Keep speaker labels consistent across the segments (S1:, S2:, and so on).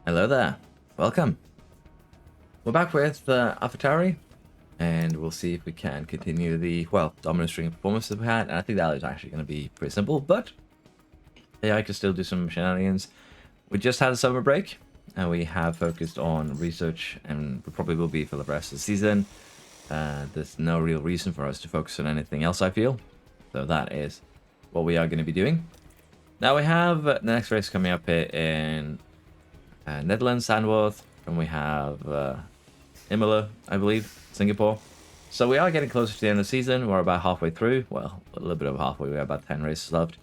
S1: Hello there. Welcome. We're back with Alpha Tauri, and we'll see if we can continue the, dominant string of performances we had. And I think that is actually going to be pretty simple, but AI can still do some shenanigans. We just had a summer break, and we have focused on research, and we probably will be for the rest of the season. There's no real reason for us to focus on anything else, I feel. So that is what we are going to be doing. Now we have the next race coming up here in Netherlands, Zandvoort, and we have Imola, I believe, Singapore. So we are getting closer to the end of the season. We're about halfway through. Well, a little bit over halfway. We have about 10 races left.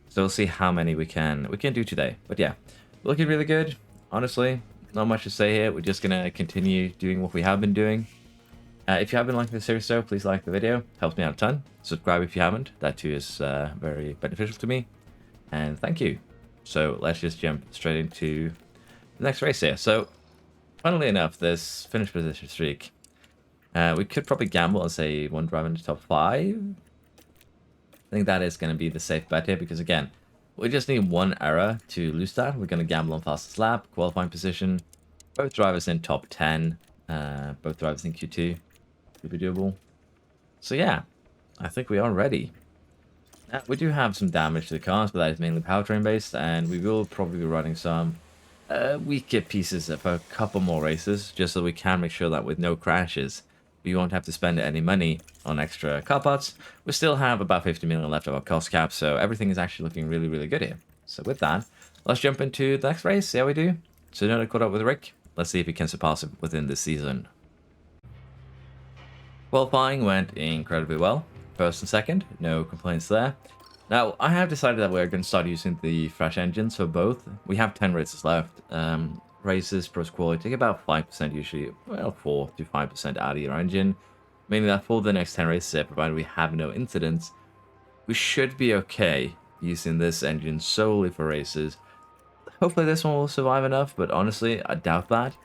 S1: So we'll see how many we can do today. But yeah, looking really good. Honestly, not much to say here. We're just gonna continue doing what we have been doing. If you have been liking the series, so please like the video. Helps me out a ton. Subscribe if you haven't. That too is very beneficial to me. And thank you. So let's just jump straight into next race here. So, funnily enough, this finish position streak, we could probably gamble and say one driver in the top 5. I think that is going to be the safe bet here because, again, we just need one error to lose that. We're going to gamble on fastest lap, qualifying position, both drivers in top 10, both drivers in Q2. Could be doable. So, yeah, I think we are ready. We do have some damage to the cars, but that is mainly powertrain based, and we will probably be running some weaker pieces for a couple more races, just so we can make sure that with no crashes, we won't have to spend any money on extra car parts. We still have about 50 million left of our cost cap, so everything is actually looking really, really good here. So with that, let's jump into the next race, see how we do. So now I caught up with Rick. Let's see if we can surpass it within this season. Qualifying went incredibly well. First and second, no complaints there. Now, I have decided that we're going to start using the fresh engines for both. We have 10 races left. Races plus quality take about 5% usually, well, 4 to 5% out of your engine. Meaning that for the next 10 races, provided we have no incidents, we should be okay using this engine solely for races. Hopefully this one will survive enough, but honestly, I doubt that.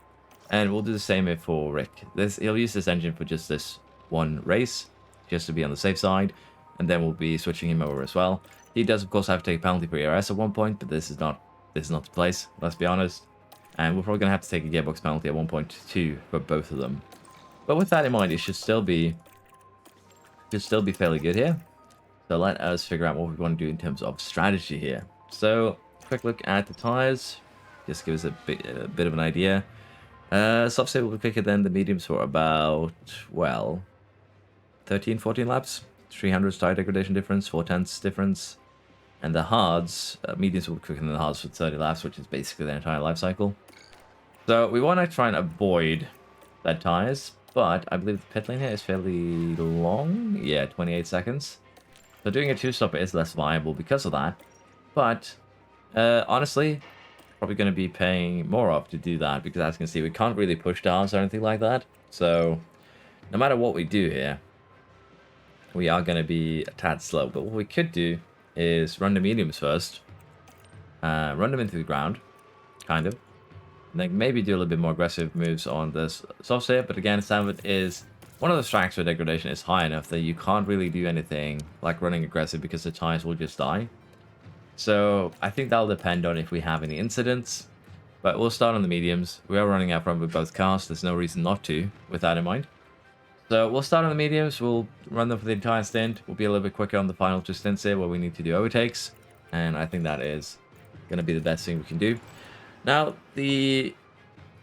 S1: And we'll do the same here for Rick. He'll use this engine for just this one race, just to be on the safe side. And then we'll be switching him over as well. He does, of course, have to take a penalty for ERS at one point, but this is not the place, let's be honest. And we're probably going to have to take a gearbox penalty at 1.2 for both of them. But with that in mind, it should still be fairly good here. So let us figure out what we want to do in terms of strategy here. So, quick look at the tires. Just give us a bit of an idea. Soft state will be quicker than the mediums for about, well, 13, 14 laps. 300 tire degradation difference, 4/10 difference, and the hards, mediums will be quicker than the hards for 30 laps, which is basically their entire life cycle. So we want to try and avoid bad tires, but I believe the pit lane here is fairly long. Yeah, 28 seconds. So doing a 2-stopper is less viable because of that. But honestly, probably going to be paying more off to do that because as you can see, we can't really push downs or anything like that. So no matter what we do here, we are going to be a tad slow, but what we could do is run the mediums first, run them into the ground, kind of, and then maybe do a little bit more aggressive moves on this soft set. But again, Zandvoort is one of those tracks where degradation is high enough that you can't really do anything like running aggressive because the tires will just die. So I think that'll depend on if we have any incidents, but we'll start on the mediums. We are running out front with both cars. There's no reason not to, with that in mind. So we'll start on the mediums, we'll run them for the entire stint, we'll be a little bit quicker on the final 2 stints here where we need to do overtakes, and I think that is going to be the best thing we can do. Now, the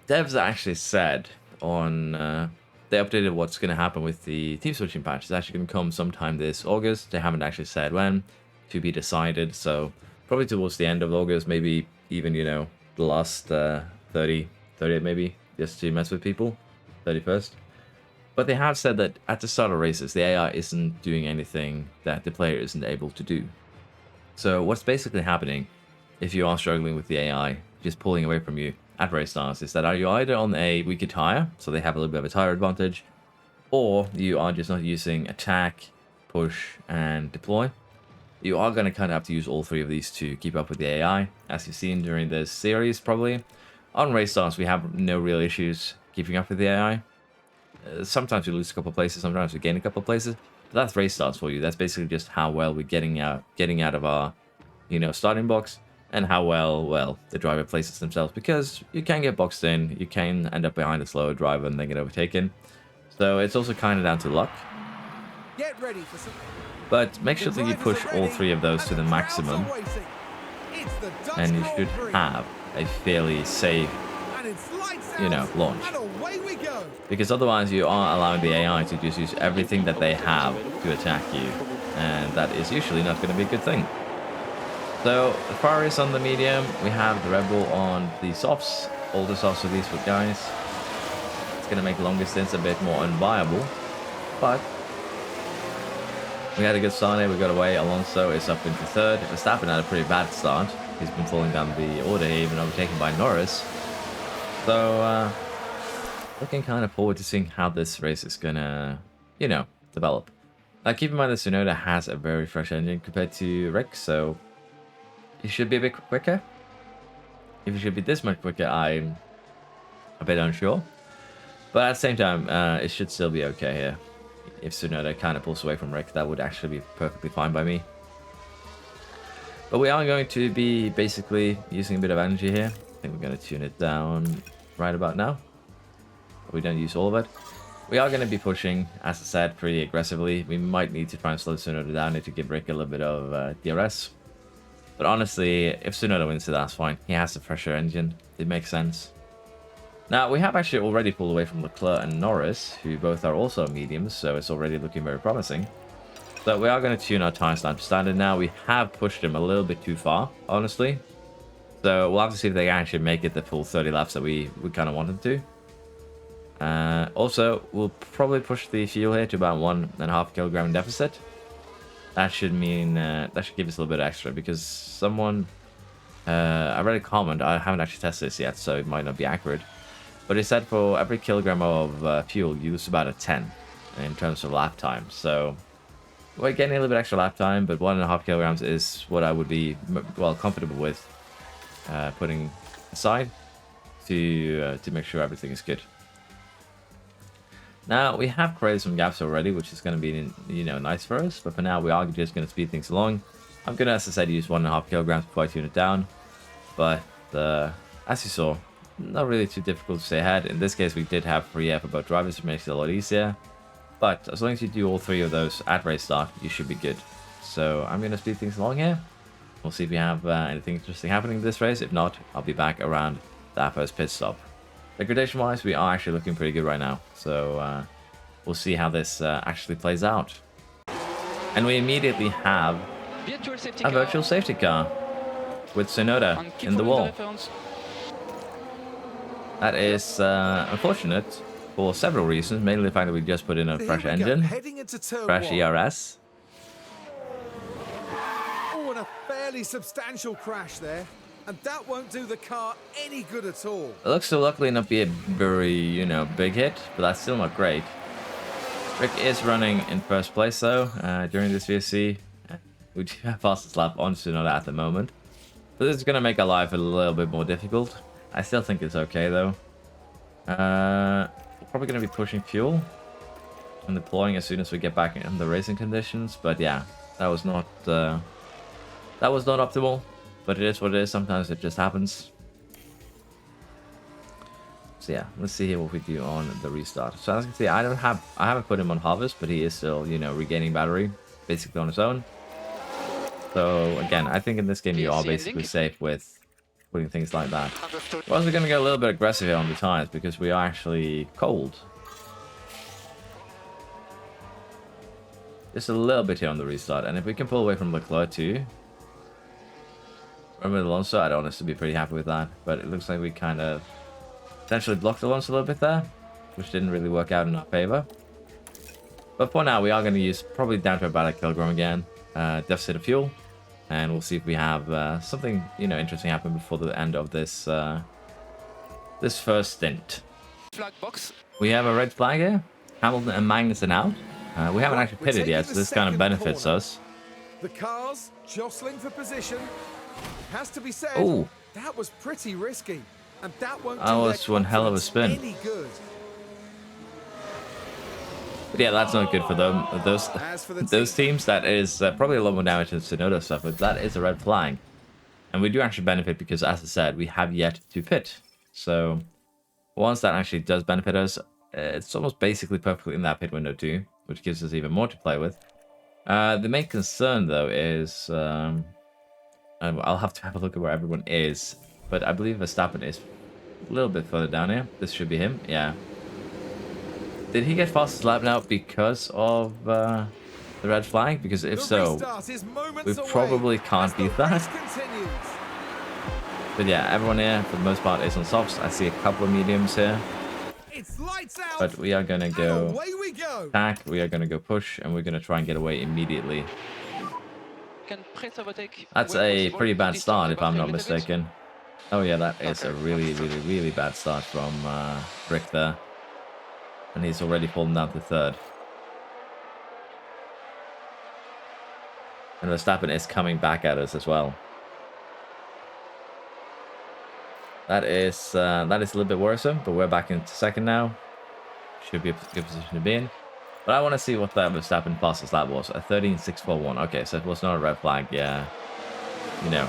S1: devs actually said on, they updated what's going to happen with the team switching patch. It's actually going to come sometime this August. They haven't actually said when, to be decided, so probably towards the end of August, maybe even, you know, the last 38 maybe, just to mess with people, 31st. But they have said that at the start of races, the AI isn't doing anything that the player isn't able to do. So what's basically happening, if you are struggling with the AI just pulling away from you at race starts, is that are you either on a weaker tire, so they have a little bit of a tire advantage, or you are just not using attack, push, and deploy. You are going to kind of have to use all 3 of these to keep up with the AI, as you've seen during this series probably. On race starts, we have no real issues keeping up with the AI. Sometimes we lose a couple of places, sometimes we gain a couple of places. But that's race starts for you. That's basically just how well we're getting out of our, you know, starting box. and how well the driver places themselves, because you can get boxed in, you can end up behind a slower driver and then get overtaken. So it's also kind of down to luck.
S2: Get ready for some...
S1: But make sure that you push all three of those to the maximum, and you should have a fairly safe, you know, launch. Because otherwise you are allowing the AI to just use everything that they have to attack you, and that is usually not going to be a good thing. So the Ferrari is on the medium, we have the Red Bull on the softs, all the softs of these guys. It's going to make longer stints a bit more unviable, but we had a good start here, we got away. Alonso is up into third. Verstappen had a pretty bad start. He's been falling down the order here, even overtaken by Norris. So, looking kind of forward to seeing how this race is gonna, you know, develop. Now, keep in mind that Tsunoda has a very fresh engine compared to Rick, so he should be a bit quicker. If he should be this much quicker, I'm a bit unsure. But at the same time, it should still be okay here. If Tsunoda kind of pulls away from Rick, that would actually be perfectly fine by me. But we are going to be basically using a bit of energy here. I think we're going to tune it down right about now. But we don't use all of it. We are going to be pushing, as I said, pretty aggressively. We might need to try and slow Tsunoda down to give Rick a little bit of DRS. But honestly, if Tsunoda wins it, that's fine. He has the fresher engine. It makes sense. Now, we have actually already pulled away from Leclerc and Norris, who both are also mediums, so it's already looking very promising. So we are going to tune our tires down to standard now. We have pushed him a little bit too far, honestly. So we'll have to see if they can actually make it the full 30 laps that we kind of wanted to. Also, we'll probably push the fuel here to about 1.5 kilogram deficit. That should mean, that should give us a little bit extra, because someone, I read a comment, I haven't actually tested this yet, so it might not be accurate. But it said for every kilogram of fuel, you lose about a 10 in terms of lap time. So we're getting a little bit extra lap time, but 1.5 kilograms is what I would be well comfortable with putting aside to make sure everything is good. Now we have created some gaps already, which is going to be, you know, nice for us. But for now, we are just going to speed things along. I'm going to, as I said, use 1.5 kilograms before I tune it down. But as you saw, not really too difficult to stay ahead. In this case, we did have free air for both drivers, which makes it a lot easier. But as long as you do all three of those at race start, you should be good. So I'm going to speed things along here. We'll see if we have anything interesting happening in this race. If not, I'll be back around that first pit stop. Degradation-wise, we are actually looking pretty good right now. So we'll see how this actually plays out. And we immediately have a virtual safety car with Tsunoda in the wall. That is unfortunate for several reasons, mainly the fact that we just put in a fresh engine, fresh ERS.
S2: Oh, and a fairly substantial crash there, and that won't do the car any good at all.
S1: It looks to luckily not be a very, you know, big hit, but that's still not great. Rick is running in first place though during this VSC. We do have fastest lap on Tsunoda at the moment, so this is going to make our life a little bit more difficult. I still think it's okay though. We're probably going to be pushing fuel and deploying as soon as we get back in the racing conditions. But yeah, that was not optimal. But it is what it is. Sometimes it just happens. So yeah, let's see here what we do on the restart. So as you can see, I haven't put him on harvest, but he is still, you know, regaining battery basically on his own. So again, I think in this game you are basically safe with putting things like that. We're also going to get a little bit aggressive here on the tires because we are actually cold. Just a little bit here on the restart, and if we can pull away from Leclerc too. Remember Alonso, I'd honestly be pretty happy with that, but it looks like we kind of potentially blocked Alonso a little bit there, which didn't really work out in our favor. But for now, we are going to use probably down to about a kilogram again, deficit of fuel. And we'll see if we have something, you know, interesting happen before the end of this this first stint.
S3: Flag box.
S1: We have a red flag here. Hamilton and Magnussen out. We haven't actually pitted yet, so this kind of benefits us.
S2: The cars jostling for position. It has to be said,
S1: Oh,
S2: that was pretty risky, and that won't
S1: that was one hell of a spin.
S2: any good.
S1: But yeah, that's not good for them. Those teams, that is probably a lot more damage than Tsunoda stuff, but that is a red flag. And we do actually benefit because, as I said, we have yet to pit. So once that actually does benefit us, it's almost basically perfectly in that pit window too, which gives us even more to play with. The main concern, though, is... I'll have to have a look at where everyone is. But I believe Verstappen is a little bit further down here. This should be him. Yeah. Did he get fastest lap now because of the red flag? Because if so, we probably can't beat that. But yeah, everyone here, for the most part, is on softs. I see a couple of mediums here. But we are going to go attack, we are going to go push, and we're going to try and get away immediately. That's a pretty bad start, if I'm not mistaken. Oh yeah, that is a really, really, really bad start from Rick there. And he's already fallen down to third. And Verstappen is coming back at us as well. That is a little bit worrisome, but we're back into second now. Should be a good position to be in. But I want to see what that Verstappen fastest lap was. A 13.641. Okay, so it was not a red flag. Yeah, you know,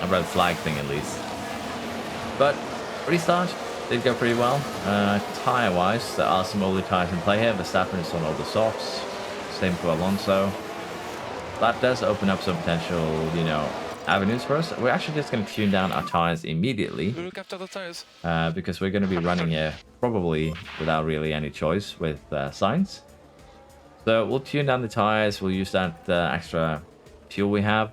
S1: a red flag thing at least. But restart did go pretty well. Tire-wise, there are some older tires in play here. Verstappen is on all the softs. Same for Alonso. That does open up some potential, you know, avenues for us. We're actually just going to tune down our tires immediately.
S3: Look after the tires.
S1: Because we're going to be running here probably without really any choice with signs. So we'll tune down the tires. We'll use that extra fuel we have.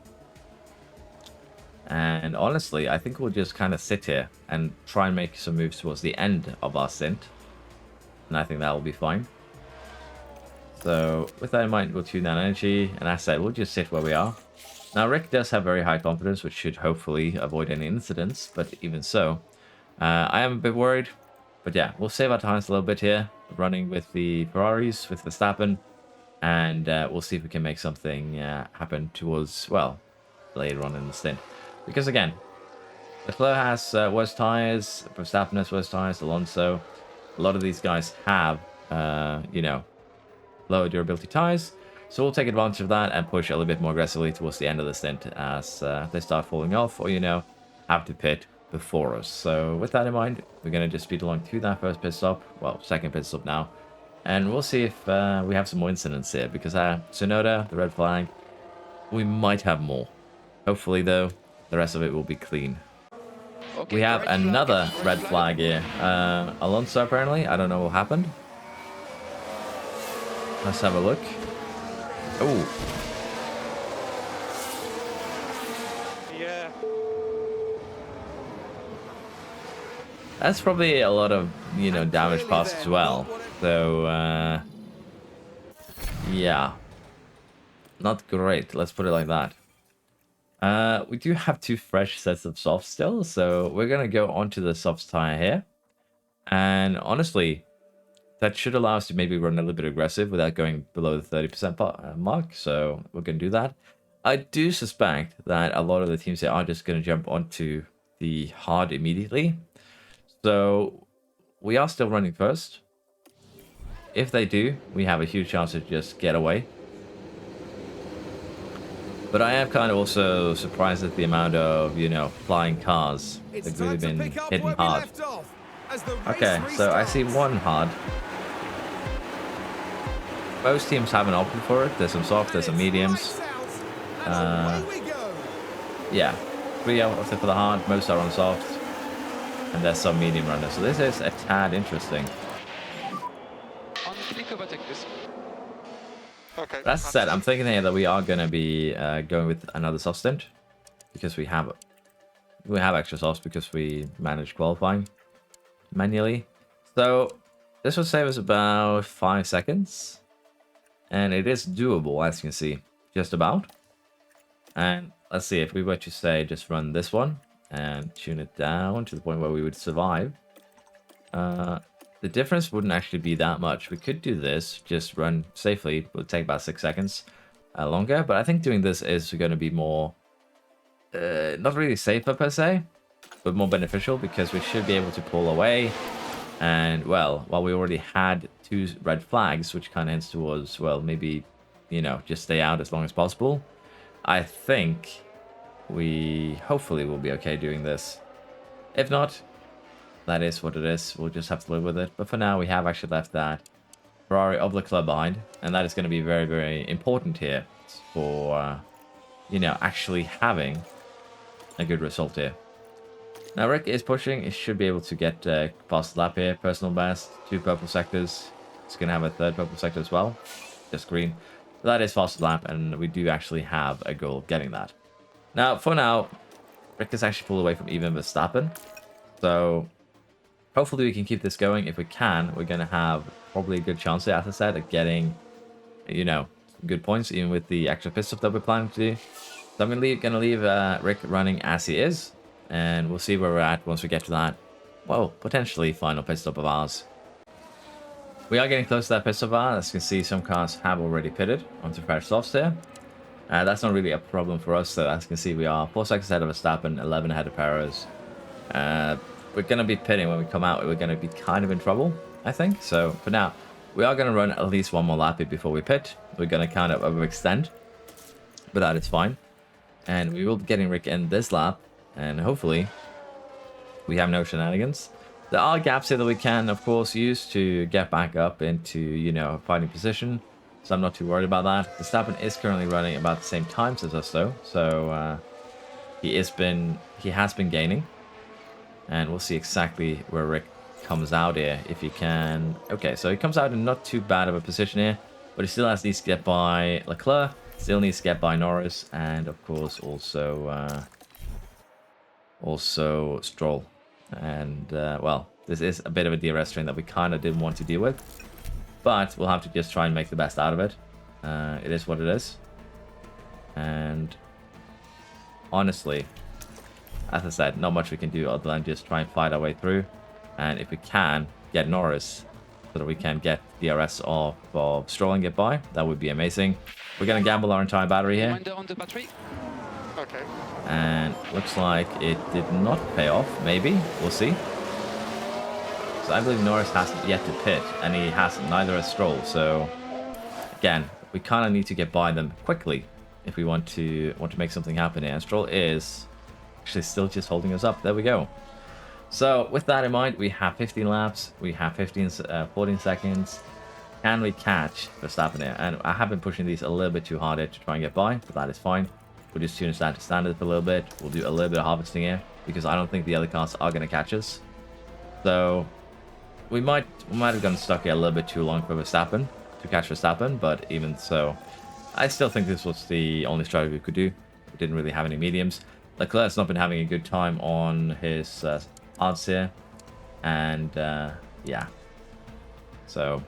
S1: And honestly, I think we'll just kind of sit here and try and make some moves towards the end of our stint. And I think that will be fine. So with that in mind, we'll tune down energy. And as I said, we'll just sit where we are. Now, Rick does have very high confidence, which should hopefully avoid any incidents. But even so, I am a bit worried. But yeah, we'll save our times a little bit here. Running with the Ferraris, with Verstappen. And we'll see if we can make something happen towards, well, later on in the stint. Because again, Leclerc has worse tires, Verstappen has worse tires, Alonso. A lot of these guys have, you know, lower durability tires. So we'll take advantage of that and push a little bit more aggressively towards the end of the stint as they start falling off or, you know, have to pit before us. So with that in mind, we're going to just speed along to that first pit stop. Well, second pit stop now. And we'll see if we have some more incidents here. Because Tsunoda, the red flag, we might have more. Hopefully, though, the rest of it will be clean. Okay, we have another red flag here. Alonso, apparently. I don't know what happened. Let's have a look. Oh.
S3: Yeah.
S1: That's probably a lot of, you know, damage pass as well. So, yeah. Not great. Let's put it like that. We do have two fresh sets of softs still, so we're going to go onto the softs tire here. And honestly, that should allow us to maybe run a little bit aggressive without going below the 30% mark, so we're going to do that. I do suspect that a lot of the teams here are just going to jump onto the hard immediately. So we are still running first. If they do, we have a huge chance to just get away. But I am kind of also surprised at the amount of, you know, flying cars. They've really been hitting hard. Okay, so I see one hard. Most teams haven't opted for it. There's some soft, there's some mediums. Yeah, 3 opted for the hard, most are on soft. And there's some medium runners. So this is a tad interesting.
S3: Okay.
S1: That said, I'm thinking here that we are going to be going with another soft stint. Because we have extra softs because we managed qualifying manually. So this will save us about 5 seconds. And it is doable, as you can see, just about. And let's see, if we were to say just run this one and tune it down to the point where we would survive. The difference wouldn't actually be that much. We could do this, just run safely. It would take about 6 seconds longer. But I think doing this is going to be more, not really safer per se, but more beneficial because we should be able to pull away. And, well, while we already had 2 red flags, which kind of hints towards, well, maybe, you know, just stay out as long as possible. I think we hopefully will be okay doing this. If not, that is what it is. We'll just have to live with it. But for now, we have actually left that Ferrari of Leclerc behind, and that is going to be very, very important here for, you know, actually having a good result here. Now, Rick is pushing. He should be able to get fast lap here. Personal best, 2 purple sectors. He's going to have a 3rd purple sector as well. Just green. That is fast lap, and we do actually have a goal of getting that. Now, for now, Rick is actually pulled away from even Verstappen. So, hopefully we can keep this going. If we can, we're going to have probably a good chance here, as I said, at getting, you know, good points, even with the extra pit stop that we're planning to do. So I'm going to leave Rick running as he is, and we'll see where we're at once we get to that, well, potentially final pit stop of ours. We are getting close to that pit stop of ours. As you can see, some cars have already pitted onto fresh softs here. That's not really a problem for us, so as you can see, we are 4 seconds ahead of Verstappen, 11 ahead of Perez. We're going to be pitting when we come out. We're going to be kind of in trouble, I think. So for now, we are going to run at least 1 more lap before we pit. We're going to kind of overextend, but that is fine. And we will be getting Rick in this lap, and hopefully we have no shenanigans. There are gaps here that we can, of course, use to get back up into, you know, a fighting position. So I'm not too worried about that. Verstappen is currently running about the same times as us, though. So he has been gaining. And we'll see exactly where Rick comes out here, if he can. Okay, so he comes out in not too bad of a position here, but he still needs to get by Leclerc, still needs to get by Norris, and of course also Stroll. And well, this is a bit of a DRS train that we kind of didn't want to deal with, but we'll have to just try and make the best out of it. It is what it is, and honestly, as I said, not much we can do other than just try and fight our way through. And if we can get Norris so that we can get DRS off of Stroll and get by, that would be amazing. We're going to gamble our entire battery here.
S3: Okay.
S1: And looks like it did not pay off. Maybe. We'll see. So I believe Norris hasn't yet to pit, and he hasn't. Neither has Stroll. So again, we kind of need to get by them quickly if we want to make something happen here. And Stroll is actually still just holding us up. There we go. So with that in mind, we have 15 laps. We have 14 seconds. Can we catch Verstappen here? And I have been pushing these a little bit too hard here to try and get by, but that is fine. We'll just tune that to standard for a little bit. We'll do a little bit of harvesting here because I don't think the other cars are going to catch us. So we might have gotten stuck here a little bit too long for Verstappen to catch Verstappen, but even so, I still think this was the only strategy we could do. We didn't really have any mediums. Leclerc's not been having a good time on his odds here, and yeah, so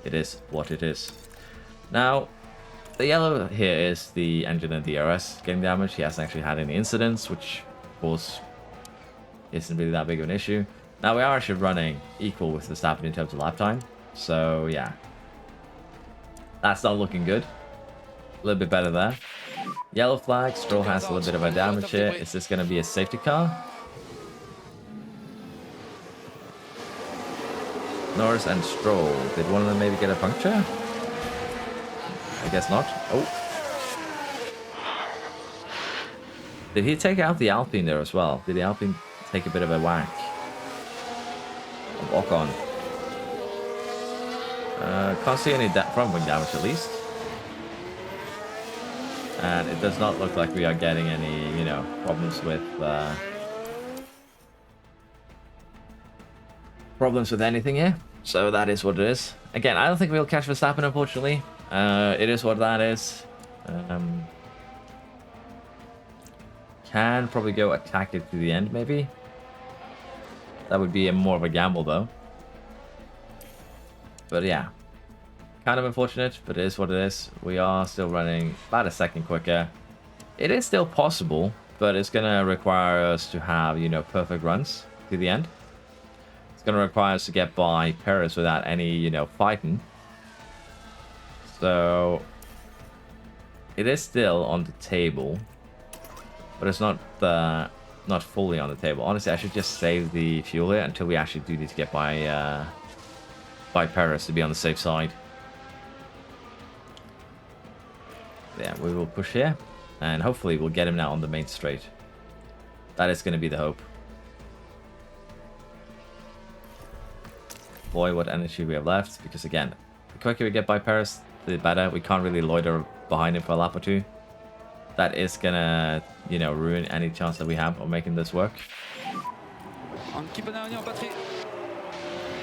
S1: it is what it is. Now, the yellow here is the engine and DRS getting damaged. He hasn't actually had any incidents, which of course isn't really that big of an issue. Now we are actually running equal with Verstappen in terms of lap time, so yeah, that's not looking good. A little bit better there. Yellow flag, Stroll has a little bit of a damage here. Is this going to be a safety car? Norris and Stroll. Did one of them maybe get a puncture? I guess not. Oh. Did he take out the Alpine there as well? Did the Alpine take a bit of a whack? A walk on. Can't see any front wing damage at least. And it does not look like we are getting any, you know, problems with anything here. So that is what it is. Again, I don't think we'll catch Verstappen, unfortunately. It is what that is. Can probably go attack it to the end, maybe. That would be more of a gamble, though. But yeah, kind of unfortunate, but it is what it is. We are still running about a second quicker. It is still possible, but it's going to require us to have, you know, perfect runs to the end. It's going to require us to get by Perez without any, you know, fighting. So it is still on the table, but it's not fully on the table. Honestly, I should just save the fuel here until we actually do need to get by Perez to be on the safe side. Yeah, we will push here. And hopefully we'll get him now on the main straight. That is going to be the hope. Boy, what energy we have left. Because again, the quicker we get by Paris, the better. We can't really loiter behind him for a lap or two. That is going to, you know, ruin any chance that we have of making this work.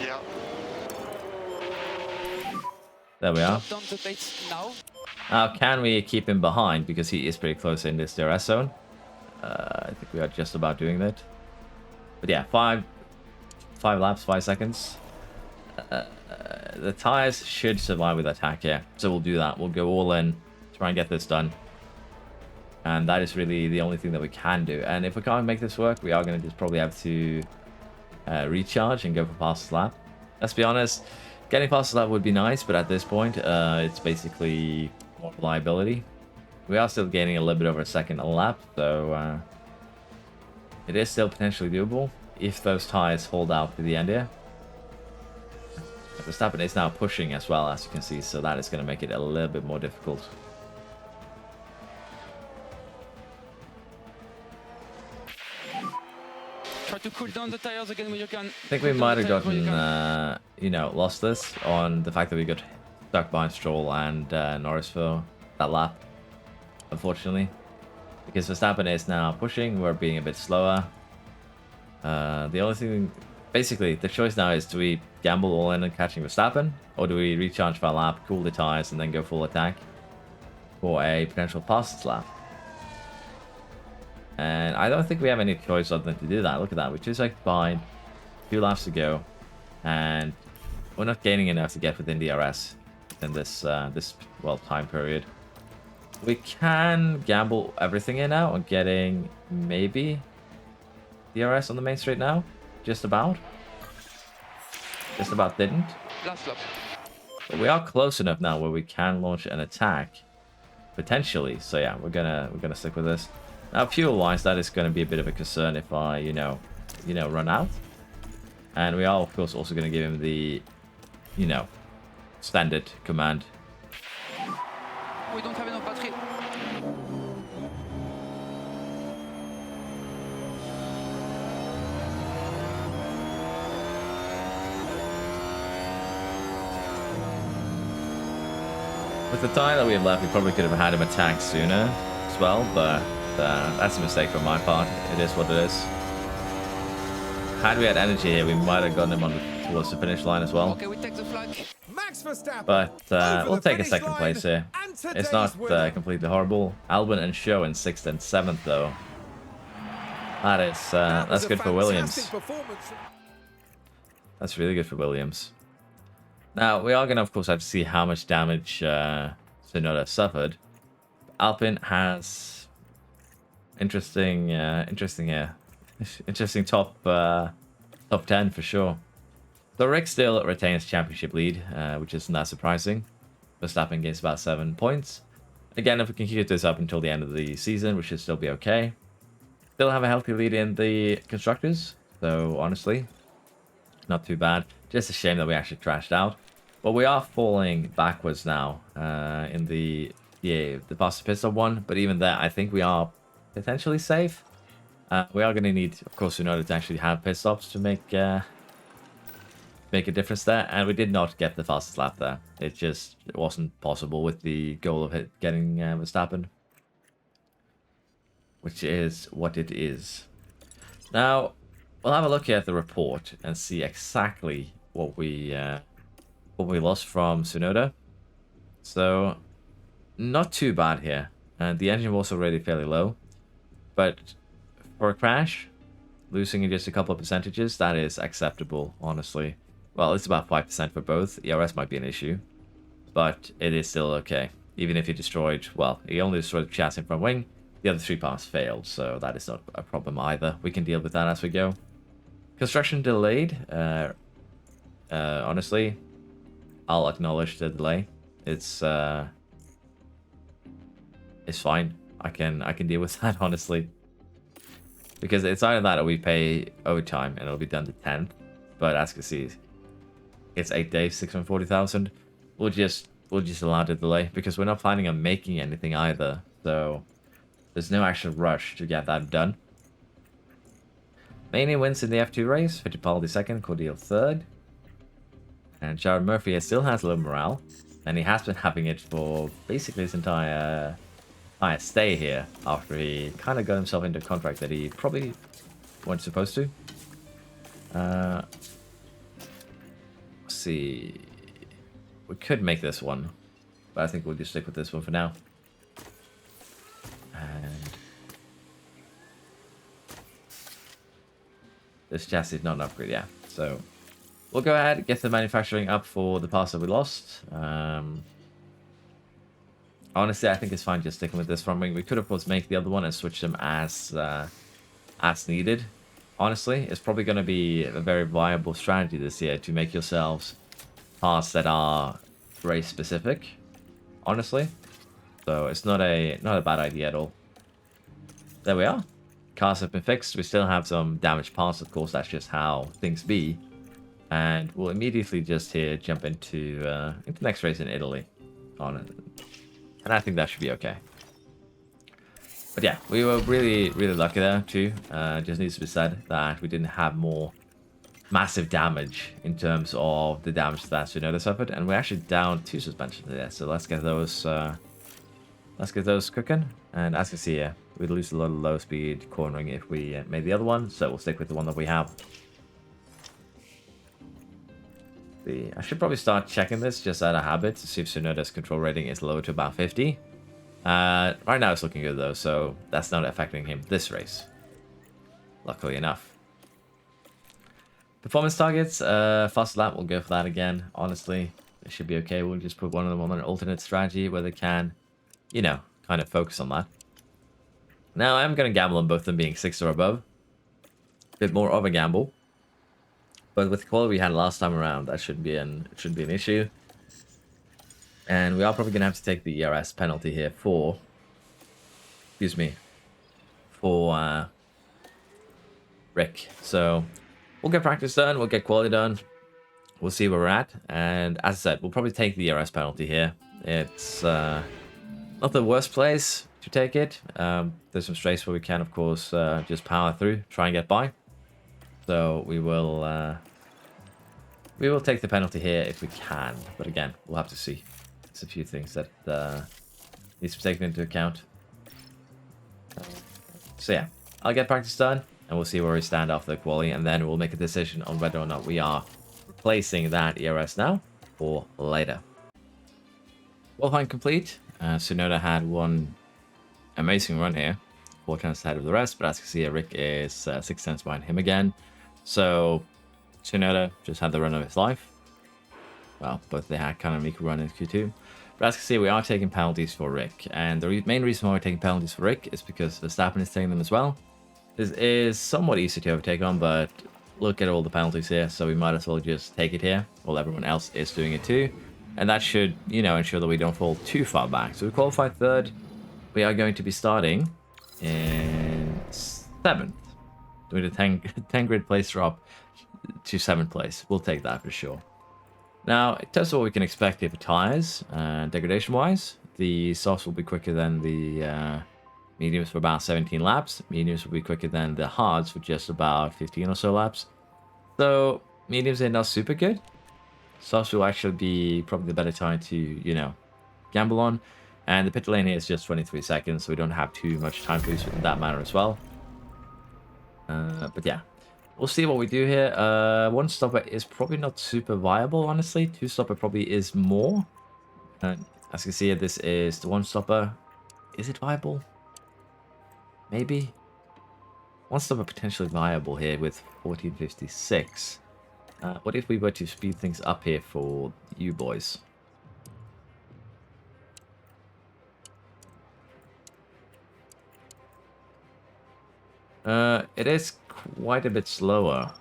S3: Yeah.
S1: There we are. Now, can we keep him behind? Because he is pretty close in this DRS zone. I think we are just about doing that. But yeah, 5 laps, 5 seconds. The tires should survive with attack here. So we'll do that. We'll go all in, try and get this done. And that is really the only thing that we can do. And if we can't make this work, we are going to just probably have to recharge and go for fastest lap. Let's be honest, getting fastest lap would be nice, but at this point, it's basically more reliability. We are still gaining a little bit over a second a lap, so it is still potentially doable if those tires hold out to the end here. Verstappen is now pushing as well, as you can see, so that is going to make it a little bit more difficult.
S4: Try to cool down the tires again when you can.
S1: I think we might have gotten, you know, lost this on the fact that we got stuck behind Stroll and Norris for that lap, unfortunately. Because Verstappen is now pushing, we're being a bit slower. The only thing, basically, the choice now is, do we gamble all in and catching Verstappen, or do we recharge for a lap, cool the tires, and then go full attack for a potential fastest lap? And I don't think we have any choice other than to do that. Look at that. We're just like fine. 2 laps to go. And we're not gaining enough to get within DRS in this, time period. We can gamble everything in now on getting maybe DRS on the main straight now. Just about. Just about didn't.
S4: Last lap.
S1: But we are close enough now where we can launch an attack. Potentially. So yeah, we're gonna stick with this. Now, fuel-wise, that is going to be a bit of a concern if I, you know, run out. And we are, of course, also going to give him the, you know, standard command.
S4: We don't have enough battery.
S1: With the time that we have left, we probably could have had him attack sooner as well, but that's a mistake from my part. It is what it is. Had we had energy here, we might have gotten him towards the finish line as well.
S4: Okay, we take the flag.
S2: Max Verstappen.
S1: But we'll take a second place here. It's not completely horrible. Albon and Show in 6th and 7th, though. That is that's good for Williams. That's really good for Williams. Now, we are going to, of course, have to see how much damage Tsunoda suffered. Alpine has interesting here. Interesting top 10 for sure. So Rick still retains championship lead, which isn't that surprising. Verstappen gains about 7 points. Again, if we can keep this up until the end of the season, we should still be okay. Still have a healthy lead in the constructors, so honestly, not too bad. Just a shame that we actually crashed out. But we are falling backwards now in the fastest pit stop one. But even there, I think we are potentially safe. We are going to need, of course, in order to actually have pit stops to make a difference there. And we did not get the fastest lap there. It wasn't possible with the goal of getting Verstappen. Which is what it is. Now, we'll have a look here at the report and see exactly what we lost from Tsunoda. So, not too bad here. And the engine was already fairly low. But for a crash, losing in just a couple of percentages, that is acceptable, honestly. Well, it's about 5% for both. ERS might be an issue, but it is still okay. Even if he destroyed, well, he only destroyed the chassis and front wing, the other 3 parts failed, so that is not a problem either. We can deal with that as we go. Construction delayed. Honestly, I'll acknowledge the delay. It's fine. I can deal with that, honestly. Because it's either that or we pay overtime and it'll be done the 10th. But as you can see, it's 8 days, 640,000. We'll just allow the delay because we're not planning on making anything either. So There's no actual rush to get that done. Mainly wins in the F2 race, Fittipaldi second, Cordial third. And Jared Murphy still has low morale. And he has been having it for basically his entire stay here, after he kind of got himself into a contract that he probably wasn't supposed to. Let's see. We could make this one, but I think we'll just stick with this one for now. And this chassis is not an upgrade, yeah. So we'll go ahead and get the manufacturing up for the parts that we lost. Honestly, I think it's fine just sticking with this front wing. We could, of course, make the other one and switch them as needed. Honestly, it's probably going to be a very viable strategy this year to make yourselves parts that are race specific. Honestly, so it's not a bad idea at all. There we are. Cars have been fixed. We still have some damaged parts, of course. That's just how things be. And we'll immediately just here jump into the next race in Italy on it. And I think that should be okay. But yeah, we were really, really lucky there too. Just needs to be said that we didn't have more massive damage in terms of the damage that Tsunoda suffered, and we're actually down 2 suspensions there. So let's get those cooking. And as you can see here, we'd lose a lot of low speed cornering if we made the other one. So we'll stick with the one that we have. I should probably start checking this just out of habit to see if Tsunoda's control rating is low to about 50. Right now it's looking good though, so that's not affecting him this race. Luckily enough. Performance targets, fast lap, we'll go for that again. Honestly, it should be okay. We'll just put one of them on an alternate strategy where they can, you know, kind of focus on that. Now I'm going to gamble on both of them being 6 or above. A bit more of a gamble. But with the quality we had last time around, that shouldn't be an issue. And we are probably going to have to take the ERS penalty here for, Rick. So we'll get practice done, we'll get quality done, we'll see where we're at. And as I said, we'll probably take the ERS penalty here. It's not the worst place to take it. There's some straights where we can, of course, just power through, try and get by. So we will take the penalty here if we can, but again, we'll have to see. There's a few things that needs to be taken into account. So yeah, I'll get practice done, and we'll see where we stand after the quali, and then we'll make a decision on whether or not we are replacing that ERS now or later. Qualifying complete. Tsunoda had one amazing run here, 4 tenths ahead of the rest, but as you can see, Rick is 6 tenths behind him again. So Tsunoda just had the run of his life. Well, both they had kind of make a run in Q2. But as you can see, we are taking penalties for Rick. And the main reason why we're taking penalties for Rick is because Verstappen is taking them as well. This is somewhat easy to overtake on, but look at all the penalties here. So we might as well just take it here while everyone else is doing it too. And that should, you know, ensure that we don't fall too far back. So we qualified 3rd. We are going to be starting in 7th. Doing a 10 grid place drop to 7th place. We'll take that for sure. Now, in terms of what we can expect here for tires, degradation-wise, the softs will be quicker than the mediums for about 17 laps. Mediums will be quicker than the hards for just about 15 or so laps. So, mediums are not super good. Softs will actually be probably the better tire to, you know, gamble on. And the pit lane here is just 23 seconds, so we don't have too much time to lose in that manner as well. But yeah. We'll see what we do here. 1 stopper is probably not super viable, honestly. 2 stopper probably is more. As you can see here, this is the 1 stopper. Is it viable? Maybe. 1 stopper potentially viable here with 1456. What if we were to speed things up here for you boys? It is quite a bit slower.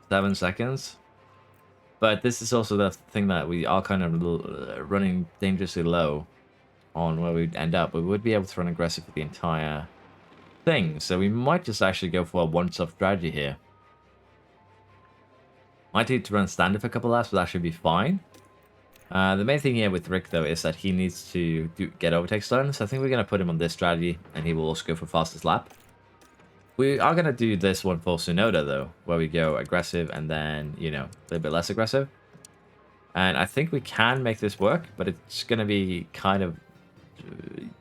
S1: 7 seconds. But this is also the thing that we are kind of running dangerously low on where we'd end up. We would be able to run aggressive for the entire thing. So we might just actually go for a one-stop strategy here. Might need to run standard for a couple laps, but that should be fine. The main thing here with Rick, though, is that he needs to get overtakes done. So I think we're going to put him on this strategy, and he will also go for fastest lap. We are going to do this one for Tsunoda, though, where we go aggressive and then, you know, a little bit less aggressive. And I think we can make this work, but it's going to be kind of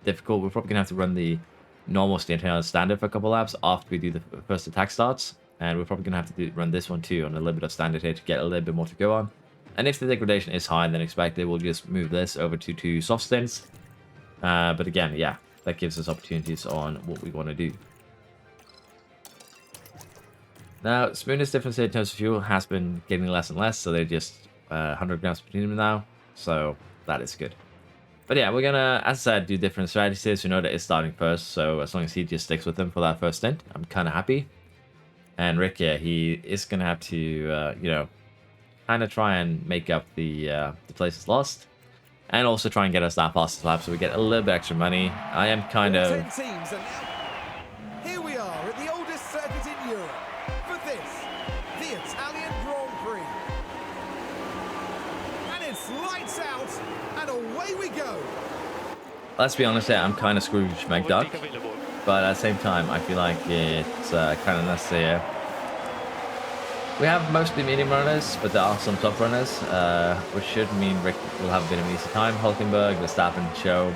S1: difficult. We're probably going to have to run the normal standard for a couple laps after we do the first attack starts. And we're probably going to have to run this one too on a little bit of standard here to get a little bit more to go on. And if the degradation is higher than expected, we'll just move this over to 2 soft stints. But again, yeah, that gives us opportunities on what we want to do. Now, Spooner's difference here in terms of fuel has been getting less and less, so they're just 100 grams between them now. So that is good. But yeah, we're going to, as I said, do different strategies here. Tsunoda is starting first, so as long as he just sticks with them for that first stint, I'm kind of happy. And Rick, yeah, he is going to have to, you know, kind of try and make up the places lost. And also try and get us that fastest lap so we get a little bit extra money. I am kind of...
S2: 10 teams and here we are at the oldest circuit in Europe for this, the Italian Grand Prix. And it's lights out and away we go.
S1: Let's be honest here, I'm kind of Scrooge McDuck. But at the same time, I feel like it's kind of necessary. We have mostly medium runners, but there are some top runners, which should mean Rick will have a bit of an easy time. Hulkenberg, Verstappen, Show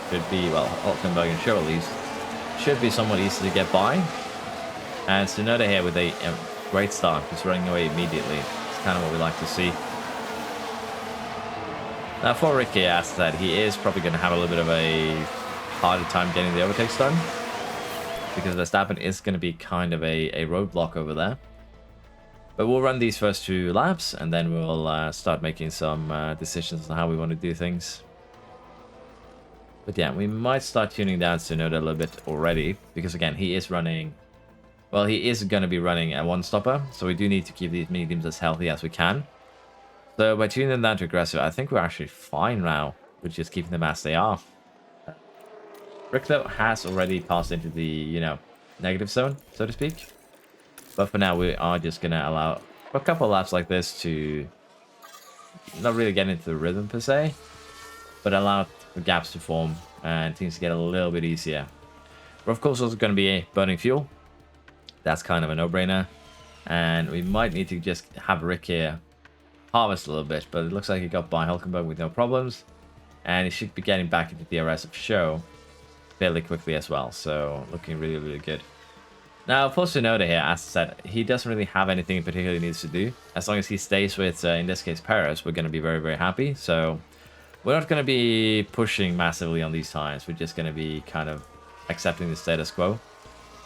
S1: should be, well, Hulkenberg and Show at least, should be somewhat easy to get by. And Tsunoda here with a great start, just running away immediately. It's kind of what we like to see. Now for Ricky, as I said, he is probably going to have a little bit of a harder time getting the overtakes done, because Verstappen is going to be kind of a roadblock over there. But we'll run these first 2 laps, and then we'll start making some decisions on how we want to do things. But yeah, we might start tuning down Tsunoda a little bit already, because again, he is running... Well, he is going to be running a one-stopper, so we do need to keep these mediums as healthy as we can. So by tuning them down to aggressive, I think we're actually fine now with just keeping them as they are. Rick, though, has already passed into the, you know, negative zone, so to speak. But for now, we are just going to allow a couple of laps like this to not really get into the rhythm per se, but allow the gaps to form and things to get a little bit easier. We're, of course, also going to be burning fuel. That's kind of a no-brainer. And we might need to just have Rick here harvest a little bit, but it looks like he got by Hulkenberg with no problems. And he should be getting back into DRS of Show fairly quickly as well, so looking really, really good. Now, for Tsunoda here, as I said, he doesn't really have anything in particular he needs to do. As long as he stays with, in this case, Perez, we're going to be very, very happy. So we're not going to be pushing massively on these times. We're just going to be kind of accepting the status quo.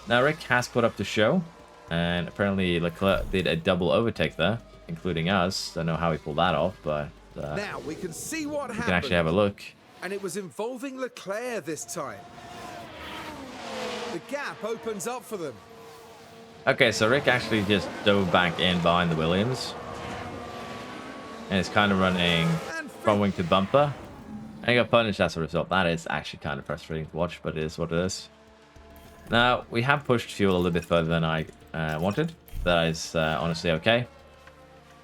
S1: Now, Rick has put up the Show, and apparently Leclerc did a double overtake there, including us. Don't know how he pulled that off, but
S2: now we can see what happened.
S1: We can actually have a look.
S2: And it was involving Leclerc this time. The gap opens up for them.
S1: Okay, so Rick actually just dove back in behind the Williams. And it's kind of running front wing to bumper. And he got punished as a result. That is actually kind of frustrating to watch, but it is what it is. Now, we have pushed fuel a little bit further than I wanted. That is honestly okay.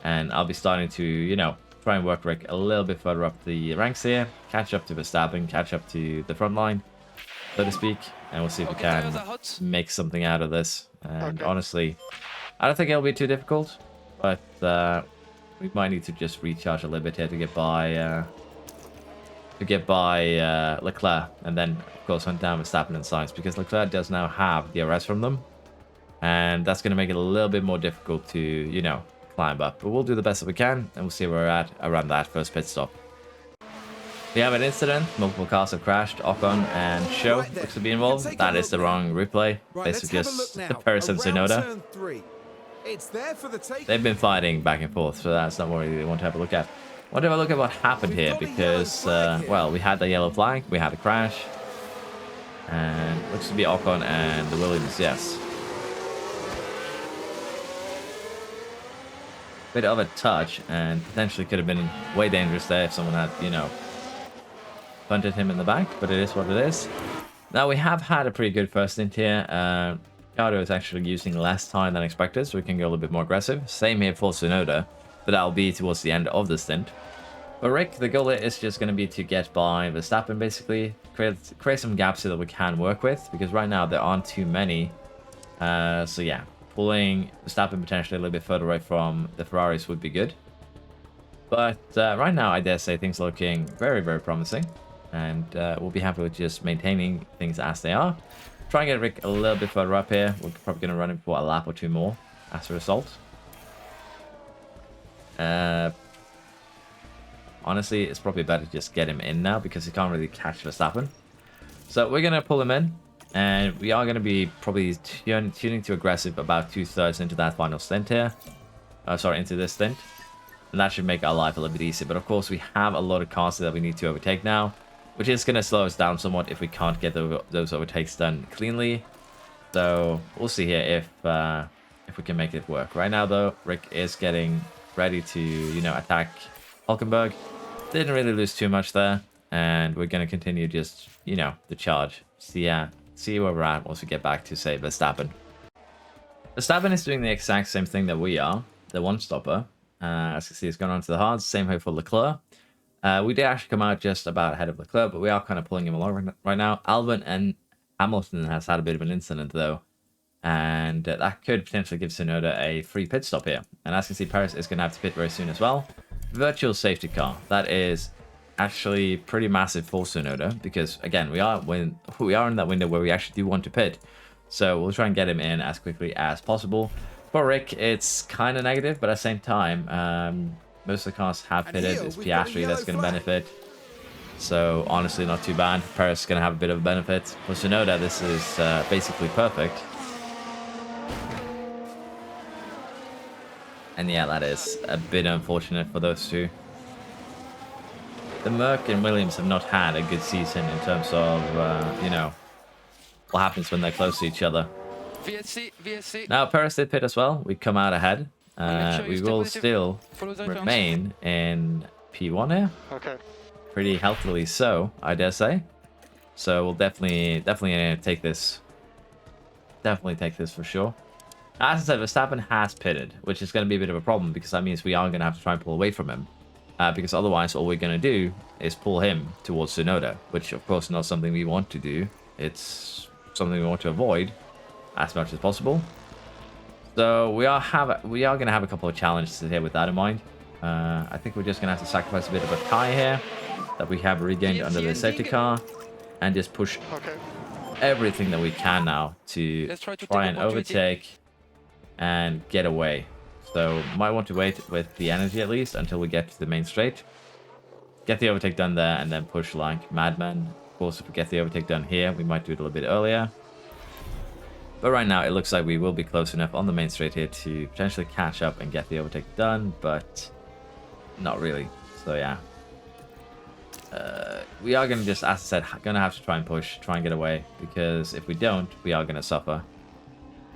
S1: And I'll be starting to, you know, try and work Rick a little bit further up the ranks here. Catch up to Verstappen, catch up to the front line, so to speak. And we'll see if we can make something out of this. And honestly, I don't think it'll be too difficult. But we might need to just recharge a little bit here to get by Leclerc. And then, of course, hunt down Verstappen and Sainz. Because Leclerc does now have DRS from them. And that's going to make it a little bit more difficult to, you know, climb up. But we'll do the best that we can. And we'll see where we're at around that first pit stop. We have an incident. Multiple cars have crashed. Ocon and Show looks to be involved. That is the wrong replay. This is just the Perez and Tsunoda. They've been fighting back and forth, so that's not what we want to have a look at. I want to have a look at what happened here because, well, we had the yellow flag, we had a crash, and looks to be Ocon and the Williams, yes. Bit of a touch, and potentially could have been way dangerous there if someone had, you know, punted him in the back, but it is what it is. Now, we have had a pretty good first stint here. Ricardo is actually using less time than expected, so we can go a little bit more aggressive. Same here for Tsunoda, but that'll be towards the end of the stint. But Rick, the goal is just going to be to get by Verstappen, basically. Create some gaps so that we can work with, because right now there aren't too many. So yeah, pulling Verstappen potentially a little bit further away from the Ferraris would be good. But right now, I dare say things are looking very, very promising. And we'll be happy with just maintaining things as they are. Try and get Rick a little bit further up here. We're probably going to run him for a lap or two more as a result. Honestly, it's probably better to just get him in now because he can't really catch Verstappen. So we're going to pull him in. And we are going to be probably tuning to aggressive about 2/3 into that final stint here. Sorry, into this stint. And that should make our life a little bit easier. But of course, we have a lot of cars that we need to overtake now, which is going to slow us down somewhat if we can't get those overtakes done cleanly. So we'll see here if we can make it work. Right now, though, Rick is getting ready to, you know, attack Hulkenberg. Didn't really lose too much there. And we're going to continue just, you know, the charge. See where we're at once we get back to, say, Verstappen. Verstappen is doing the exact same thing that we are, the one-stopper. As you can see, it's gone on to the hards. Same here for Leclerc. We did actually come out just about ahead of Leclerc, but we are kind of pulling him along right now. Albon and Hamilton has had a bit of an incident, though. And that could potentially give Tsunoda a free pit stop here. And as you can see, Perez is going to have to pit very soon as well. Virtual safety car. That is actually pretty massive for Tsunoda. Because, again, we are in that window where we actually do want to pit. So we'll try and get him in as quickly as possible. For Rick, it's kind of negative, but at the same time, most of the cars have pitted. It's Piastri that's going to benefit. So, honestly, not too bad. Perez is going to have a bit of a benefit. For Tsunoda, this is basically perfect. And yeah, that is a bit unfortunate for those two. The Merc and Williams have not had a good season in terms of, you know, what happens when they're close to each other.
S4: VSC.
S1: Now, Perez did pit as well. We come out ahead. We will still remain in P1 here.
S3: Okay.
S1: Pretty healthily so, I dare say. So we'll definitely take this. Definitely take this for sure. As I said, Verstappen has pitted, which is going to be a bit of a problem because that means we are going to have to try and pull away from him. Because otherwise, all we're going to do is pull him towards Tsunoda, which of course is not something we want to do. It's something we want to avoid as much as possible. So we are going to have a couple of challenges here with that in mind. I think we're just going to have to sacrifice a bit of a tie here that we have regained under the safety car and just push everything that we can now to try and overtake and get away. So might want to wait with the energy at least until we get to the main straight. Get the overtake done there and then push like madmen. Of course, if we get the overtake done here, we might do it a little bit earlier. But right now, it looks like we will be close enough on the main straight here to potentially catch up and get the overtake done, but not really. So yeah. We are going to just, as I said, going to have to try and push, try and get away, because if we don't, we are going to suffer.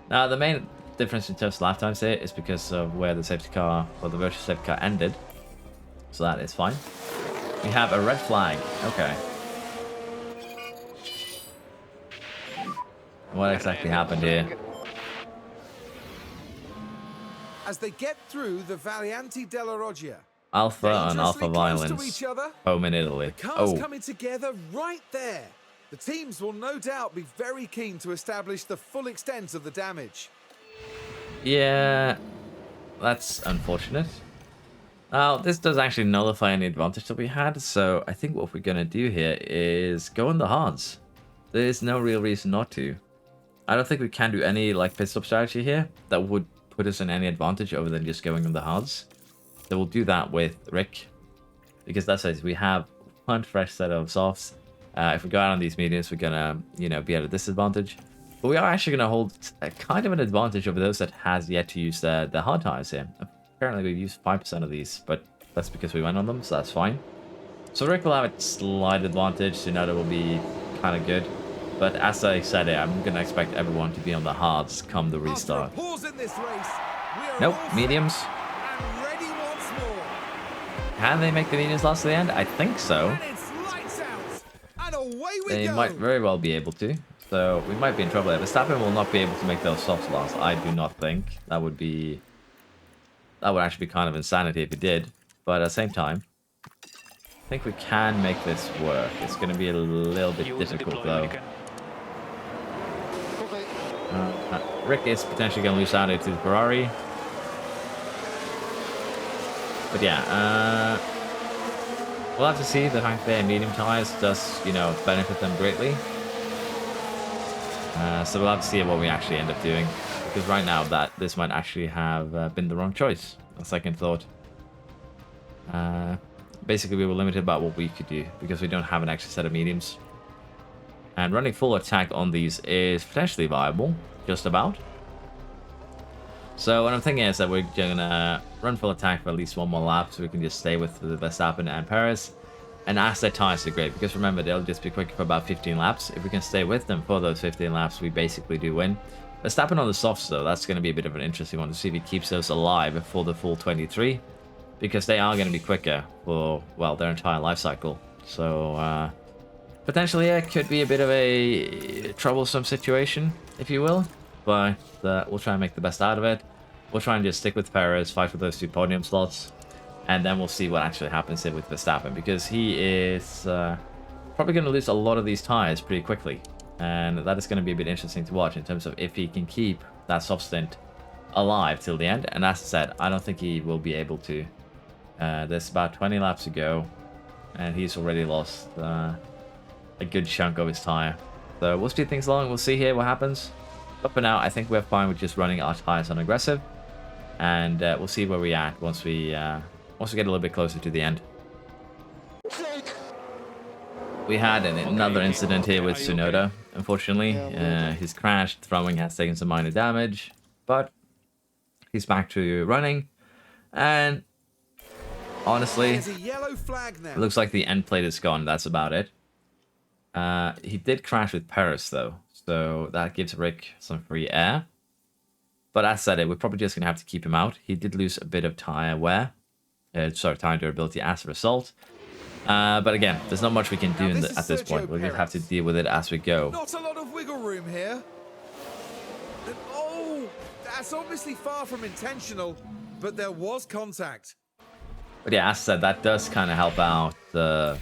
S1: Now, the main difference in terms of lap times here is because of where the safety car, or the virtual safety car ended. So that is fine. We have a red flag. Okay. What exactly happened here?
S2: As they get through the Variante della Roggia.
S1: Alpha and Alpha
S2: Dangerously close to
S1: Violence.
S2: each other.
S1: Home in Italy.
S2: Cars
S1: Oh.
S2: coming together right there. The teams will no doubt be very keen to establish the full extent of the damage.
S1: Yeah, that's unfortunate. Now, this does actually nullify any advantage that we had, so I think what we're going to do here is go on the hards. There's no real reason not to. I don't think we can do any like pit stop strategy here that would put us in any advantage other than just going on the hards. So we'll do that with Rick, because that says we have one fresh set of softs. If we go out on these mediums, we're gonna, you know, be at a disadvantage. But we are actually gonna hold a kind of an advantage over those that has yet to use the hard tires here. Apparently we've used 5% of these, but that's because we went on them, so that's fine. So Rick will have a slight advantage. Tsunoda will be kind of good. But as I said, I'm gonna expect everyone to be on the hards come the restart.
S2: After a pause in this race, we are
S1: Nope,
S2: all set
S1: mediums.
S2: and ready once more.
S1: Can they make the mediums last to the end? I think so.
S2: And it's lights out. And away we
S1: They
S2: go.
S1: might very well be able to. So we might be in trouble there. Verstappen will not be able to make those softs last. I do not think. That would actually be kind of insanity if he did. But at the same time, I think we can make this work. It's going to be a little bit
S4: Use the
S1: difficult,
S4: deploy
S1: though.
S4: when you can.
S3: Okay.
S1: Rick is potentially going to lose out to the Ferrari. But yeah, we'll have to see. The fact that medium tires does, you know, benefit them greatly. So we'll have to see what we actually end up doing. Because right now, this might actually have been the wrong choice. A second thought. Basically, we were limited about what we could do because we don't have an extra set of mediums. And running full attack on these is potentially viable, just about. So what I'm thinking is that we're gonna run full attack for at least one more lap so we can just stay with the Verstappen and Perez. And as their tires are great, because remember, they'll just be quick for about 15 laps. If we can stay with them for those 15 laps, we basically do win. Verstappen on the softs, though, that's going to be a bit of an interesting one to see if he keeps those alive for the full 23. Because they are going to be quicker for, well, their entire life cycle. So, potentially, it could be a bit of a troublesome situation, if you will. But we'll try and make the best out of it. We'll try and just stick with Perez, fight for those 2 podium slots. And then we'll see what actually happens here with Verstappen. Because he is probably going to lose a lot of these tires pretty quickly. And that is going to be a bit interesting to watch in terms of if he can keep that soft stint alive till the end. And as I said, I don't think he will be able to. There's about 20 laps to go. And he's already lost a good chunk of his tire. So we'll speed things along. We'll see here what happens. But for now, I think we're fine with just running our tires on aggressive. And we'll see where we at once we get a little bit closer to the end. We had another incident here with Tsunoda, unfortunately. His crash throwing has taken some minor damage, but he's back to running. And honestly,
S2: There's a yellow flag now.
S1: it looks like the end plate is gone. That's about it. He did crash with Perez, though, so that gives Rick some free air. But as said, we're probably just going to have to keep him out. He did lose a bit of tire wear. Tire durability as a result. But again, there's not much we can do at this point. We'll just have to deal with it as we go.
S2: Not a lot of wiggle room here. And, oh, that's obviously far from intentional, but there was contact.
S1: But yeah, as I said, that does kind of help out. That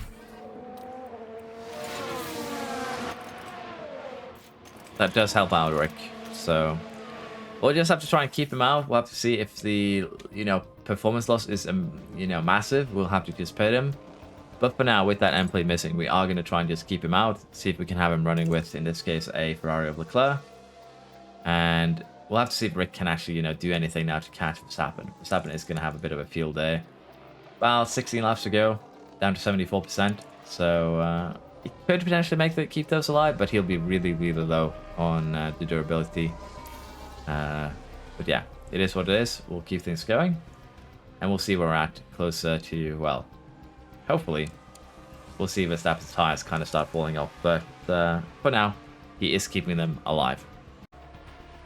S1: does help out Rick. So we'll just have to try and keep him out. We'll have to see if the performance loss is massive. We'll have to just pit him. But for now, with that end plate missing, we are going to try and just keep him out. See if we can have him running with, in this case, a Ferrari of Leclerc. And we'll have to see if Rick can actually, do anything now to catch Verstappen. Verstappen is going to have a bit of a field day. Well, 16 laps to go, down to 74%. So he could potentially keep those alive, but he'll be really, really low on the durability. But yeah, it is what it is. We'll keep things going. And we'll see where we're at closer to, well, hopefully, we'll see Verstappen's tires kind of start falling off. But for now, he is keeping them alive.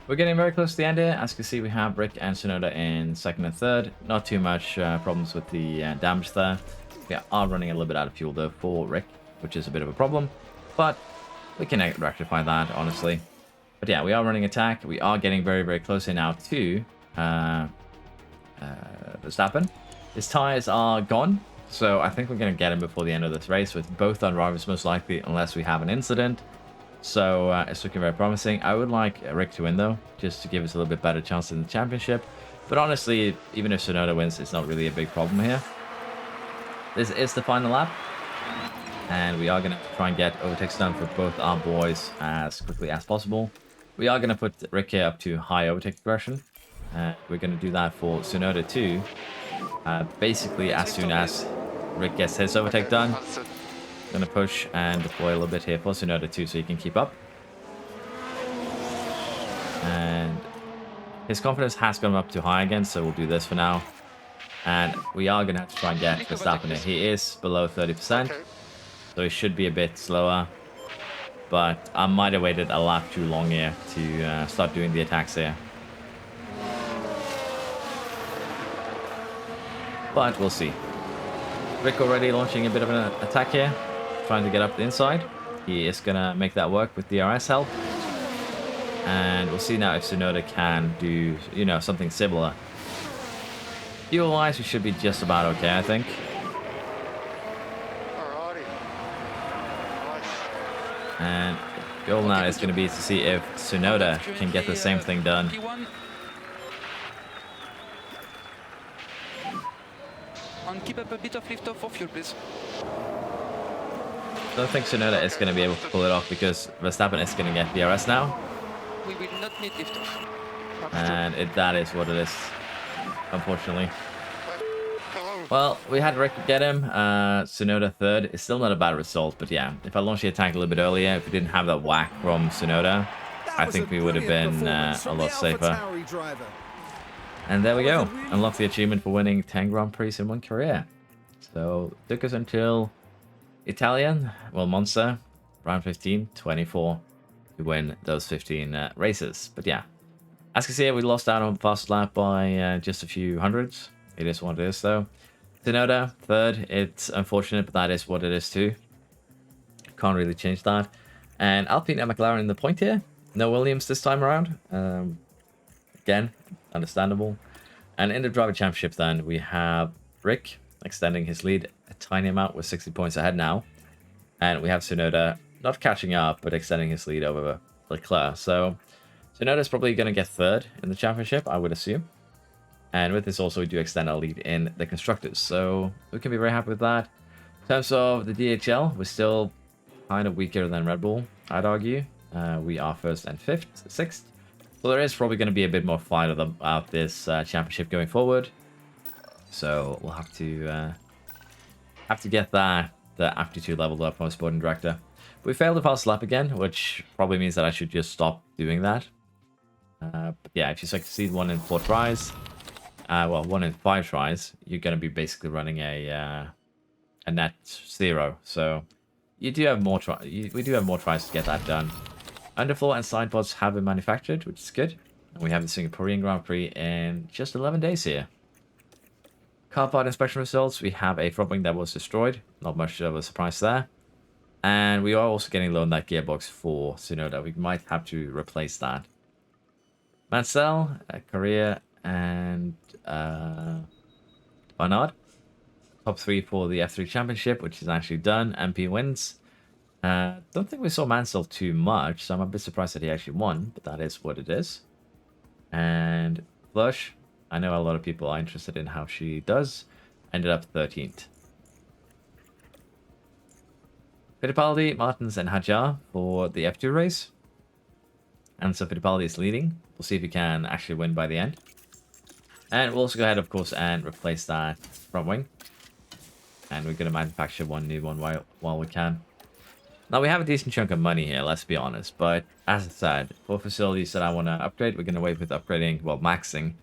S1: We're getting very close to the end here. As you can see, we have Rick and Tsunoda in second and third. Not too much problems with the damage there. We are running a little bit out of fuel, though, for Rick, which is a bit of a problem. But we can rectify that, honestly. But yeah, we are running attack. We are getting very, very close here now to Verstappen. His tires are gone. So I think we're going to get him before the end of this race with both our drivers most likely, unless we have an incident. So it's looking very promising. I would like Rick to win, though, just to give us a little bit better chance in the championship. But honestly, even if Tsunoda wins, it's not really a big problem here. This is the final lap. And we are going to try and get overtakes done for both our boys as quickly as possible. We are going to put Rick here up to high overtake aggression. We're going to do that for Tsunoda too. Basically, as soon as Rick gets his overtake done, I'm going to push and deploy a little bit here for Tsunoda too so he can keep up. And his confidence has gone up to high again, so we'll do this for now. And we are going to have to try and get Verstappen here. He is below 30%, so he should be a bit slower. But I might have waited a lap too long here to start doing the attacks here. But we'll see. Rick already launching a bit of an attack here, trying to get up the inside. He is going to make that work with DRS help. And we'll see now if Tsunoda can do, something similar. Fuel-wise, we should be just about okay, I think. And the goal now is going to be to see if Tsunoda can get the same thing done.
S4: P1. And keep up a bit of liftoff for fuel, please.
S1: I don't think Tsunoda is going to be able to pull it off because Verstappen is going to get DRS now.
S4: We will not need liftoff.
S1: And that is what it is, unfortunately.
S3: Hello.
S1: Well, we had Rick get him. Tsunoda third. It's still not a bad result, but yeah, if I launched the attack a little bit earlier, if we didn't have that whack from Tsunoda,
S2: That
S1: I
S2: was
S1: think
S2: a
S1: we would have
S2: brilliant
S1: been
S2: performance
S1: a
S2: from
S1: lot
S2: the
S1: safer.
S2: Alpha Tauri driver.
S1: And there we
S2: That
S1: go.
S2: was a really-
S1: Unlock the achievement for winning 10 Grand Prix in one career. So, took us until Italian, well, Monza, round 15, 24, to win those 15 races. But yeah, as you can see, we lost out on fast lap by just a few hundreds. It is what it is, though. Tsunoda, third. It's unfortunate, but that is what it is, too. Can't really change that. And Alpine and McLaren in the point here. No Williams this time around. Again, understandable. And in the driver championship, then, we have Rick extending his lead a tiny amount with 60 points ahead now. And we have Tsunoda not catching up, but extending his lead over Leclerc. So Tsunoda's probably going to get third in the championship, I would assume. And with this also, we do extend our lead in the constructors. So we can be very happy with that. In terms of the DHL, we're still kind of weaker than Red Bull, I'd argue. We are first and sixth. So there is probably going to be a bit more fight about this championship going forward. So we'll have to get the aptitude leveled up from sporting director. We failed the fast lap again, which probably means that I should just stop doing that. But yeah, if you succeed 1 in 4 tries, well, 1 in 5 tries, you're going to be basically running a net 0. So you do have more we do have more tries to get that done. Underfloor and side pods have been manufactured, which is good. And we have the Singaporean Grand Prix in just 11 days here. Car part inspection results, we have a front wing that was destroyed. Not much of a surprise there. And we are also getting low on that gearbox for Tsunoda. We might have to replace that. Mansell, Korea, and Barnard. Top 3 for the F3 Championship, which is actually done. MP wins. Don't think we saw Mansell too much, so I'm a bit surprised that he actually won, but that is what it is. And Flush, I know a lot of people are interested in how she does. Ended up 13th. Fittipaldi, Martins, and Hajar for the F2 race. And so Fittipaldi is leading. We'll see if he can actually win by the end. And we'll also go ahead, of course, and replace that front wing. And we're going to manufacture one new one while we can. Now, we have a decent chunk of money here, let's be honest. But as I said, for facilities that I want to upgrade, we're going to wait with upgrading, well, maxing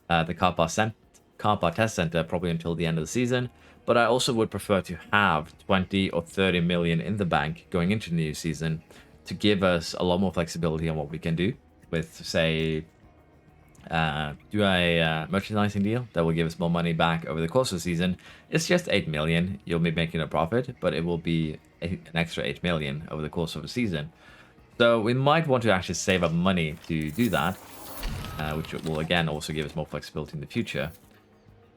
S1: the car park test center probably until the end of the season. But I also would prefer to have 20 or 30 million in the bank going into the new season to give us a lot more flexibility on what we can do with, say, do a merchandising deal that will give us more money back over the course of the season. It's just 8 million. You'll be making a profit, but it will be an extra 8 million over the course of the season. So we might want to actually save up money to do that, which will again also give us more flexibility in the future.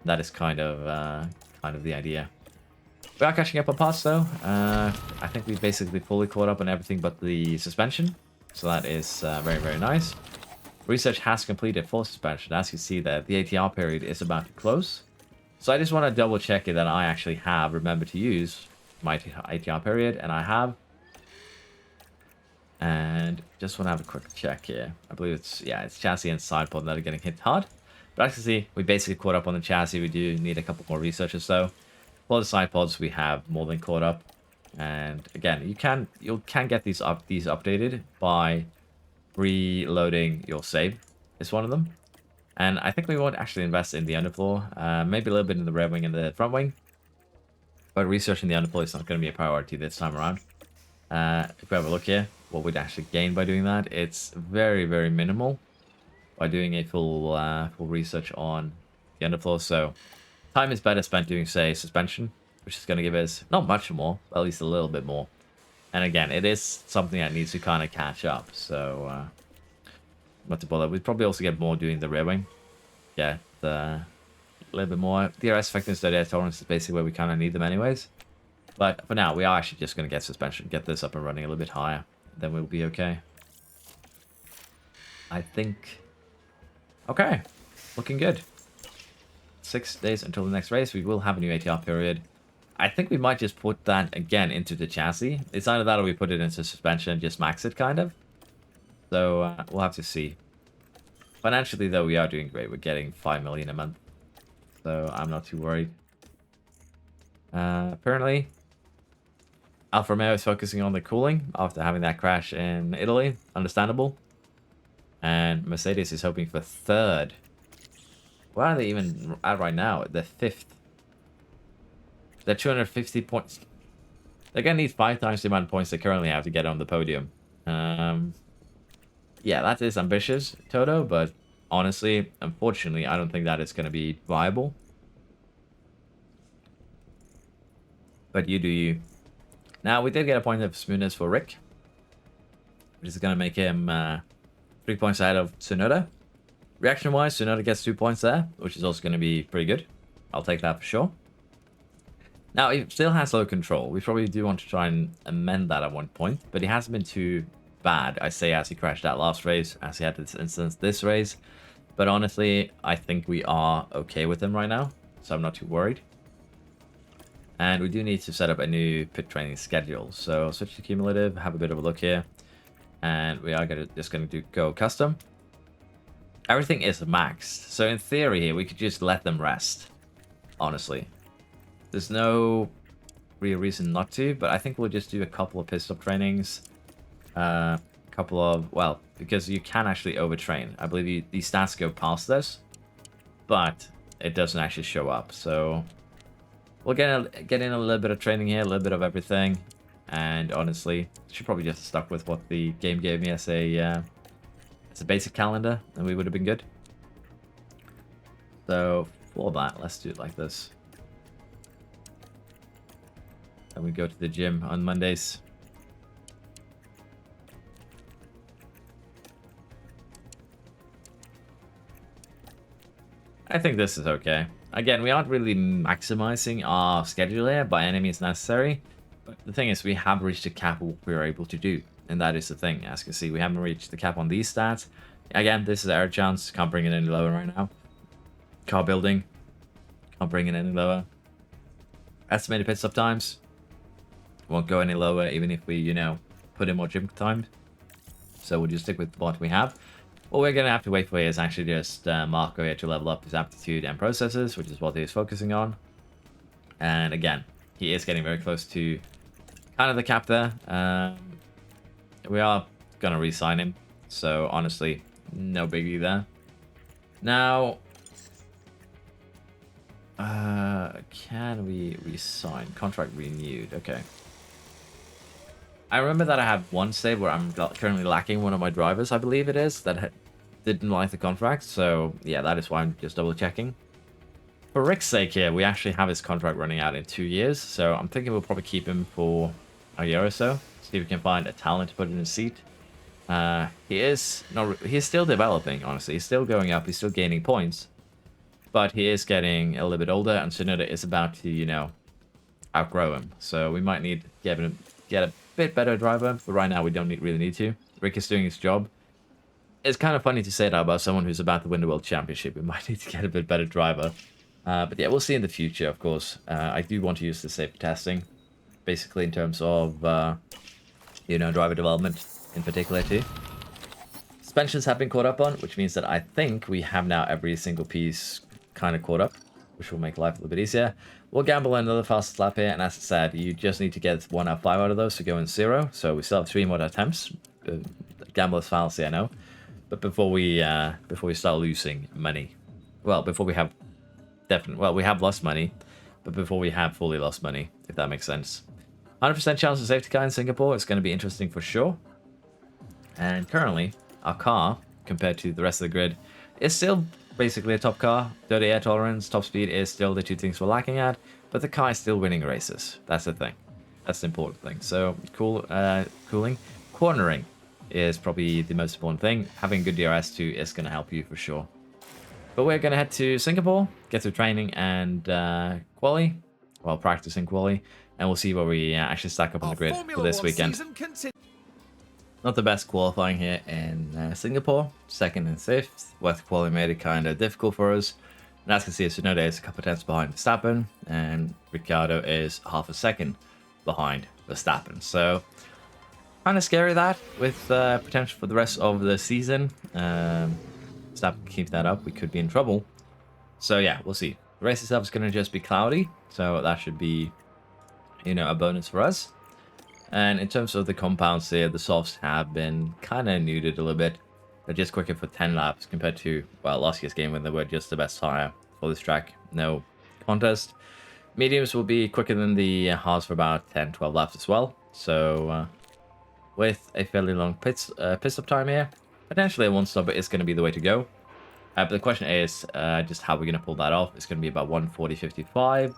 S1: That is kind of the idea. We are catching up on parts though. I think we basically fully caught up on everything but the suspension, so that is very, very nice. Research has completed full suspension. As you see there, the ATR period is about to close. So I just want to double check it that I actually have remembered to use my ATR period, and I have. And just want to have a quick check here. I believe it's chassis and side pod that are getting hit hard. But as you see, we basically caught up on the chassis. We do need a couple more research or so. For the side pods, we have more than caught up. And again, you can get these updated by reloading your save. Is one of them. And I think we won't actually invest in the underfloor. Maybe a little bit in the rear wing and the front wing. But researching the underfloor is not going to be a priority this time around. If we have a look here, what we'd actually gain by doing that, it's very, very minimal by doing a full research on the underfloor. So time is better spent doing, say, suspension, which is going to give us not much more, but at least a little bit more. And again, it is something that needs to kind of catch up. So not to bother. We'd probably also get more doing the rear wing. Yeah, a little bit more. DRS effectiveness, DRS tolerance is basically where we kind of need them anyways. But for now, we are actually just going to get suspension, get this up and running a little bit higher. Then we'll be okay. I think... Okay. Looking good. 6 days until the next race. We will have a new ATR period. I think we might just put that again into the chassis. It's either that or we put it into suspension and just max it, kind of. So we'll have to see. Financially, though, we are doing great. We're getting 5 million a month. So I'm not too worried. Apparently, Alfa Romeo is focusing on the cooling after having that crash in Italy. Understandable. And Mercedes is hoping for third. Where are they even at right now? They're fifth. They're 250 points. They're going to need 5 times the amount of points they currently have to get on the podium. Yeah, that is ambitious, Toto, but honestly, unfortunately, I don't think that is going to be viable. But you do you. Now, we did get a point of smoothness for Rick, which is going to make him 3 points ahead of Tsunoda. Reaction-wise, Tsunoda gets 2 points there, which is also going to be pretty good. I'll take that for sure. Now, he still has low control. We probably do want to try and amend that at one point, but he hasn't been too bad, I say, as he crashed that last race, as he had this instance this race. But honestly, I think we are okay with him right now, so I'm not too worried. And we do need to set up a new pit training schedule. So switch to cumulative, have a bit of a look here. And we are just going to go custom. Everything is maxed. So in theory here, we could just let them rest, honestly. There's no real reason not to, but I think we'll just do a couple of pit stop trainings. Couple of, well, because you can actually overtrain. I believe these stats go past this, but it doesn't actually show up. So we'll get in a little bit of training here, a little bit of everything. And honestly, should probably just stuck with what the game gave me as a basic calendar, and we would have been good. So for that, let's do it like this. And we go to the gym on Mondays. I think this is okay. Again, we aren't really maximizing our schedule here by any means necessary. But the thing is, we have reached the cap of what we're able to do. And that is the thing. As you can see, we haven't reached the cap on these stats. Again, this is air chance. Can't bring it any lower right now. Car building. Can't bring it any lower. Estimated pit stop times. Won't go any lower even if we, you know, put in more gym time. So we'll just stick with what we have. What we're going to have to wait for is actually just Marco here to level up his aptitude and processes, which is what he's focusing on. And again, he is getting very close to kind of the cap there. We are going to re-sign him. So honestly, no biggie there. Now, can we re-sign? Contract renewed. Okay. I remember that I have one save where I'm currently lacking one of my drivers, I believe it is, that didn't like the contract. So yeah, that is why I'm just double checking. For Rick's sake here, we actually have his contract running out in 2 years. So I'm thinking we'll probably keep him for a year or so. See if we can find a talent to put in his seat. He's still developing, honestly. He's still going up. He's still gaining points. But he is getting a little bit older, and Tsunoda is about to, you know, outgrow him. So we might need to get a bit better driver, but right now we don't really need to. Rick is doing his job. It's kind of funny to say that about someone who's about to win the World Championship. We might need to get a bit better driver. But yeah, we'll see in the future, of course. I do want to use this save for testing, basically in terms of, you know, driver development in particular too. Suspensions have been caught up on, which means that I think we have now every single piece kind of caught up, which will make life a little bit easier. We'll gamble another fast lap here, and as I said, you just need to get 1 out of 5 out of those to go in 0. So we still have 3 more attempts. Gambler's fallacy, I know. But before we start losing money, well, before we have we have lost money, but before we have fully lost money, if that makes sense. 100% chance of safety car in Singapore. It's going to be interesting for sure. And currently, our car, compared to the rest of the grid, is still basically a top car. Dirty air tolerance, top speed is still the 2 things we're lacking at, but the car is still winning races. That's the thing. That's the important thing. So cooling, cornering is probably the most important thing. Having good DRS2 is going to help you for sure. But we're going to head to Singapore, get through training and quali, well, practicing quali. and we'll see where we actually stack up on the grid for this weekend. Not the best qualifying here in Singapore, 2nd and 5th. Wet quality made it kind of difficult for us. And as you can see, Tsunoda is a couple of tenths behind Verstappen, and Ricciardo is half a second behind Verstappen. So, kind of scary that, with potential for the rest of the season. Verstappen keep that up, we could be in trouble. So yeah, we'll see. The race itself is going to just be cloudy, so that should be, you know, a bonus for us. And in terms of the compounds here, the softs have been kind of neutered a little bit. They're just quicker for 10 laps compared to, well, last year's game when they were just the best tire for this track. No contest. Mediums will be quicker than the hards for about 10-12 laps as well. So with a fairly long pit stop time here, potentially a one-stopper is going to be the way to go. But the question is just how we're going to pull that off. It's going to be about 1:40.55.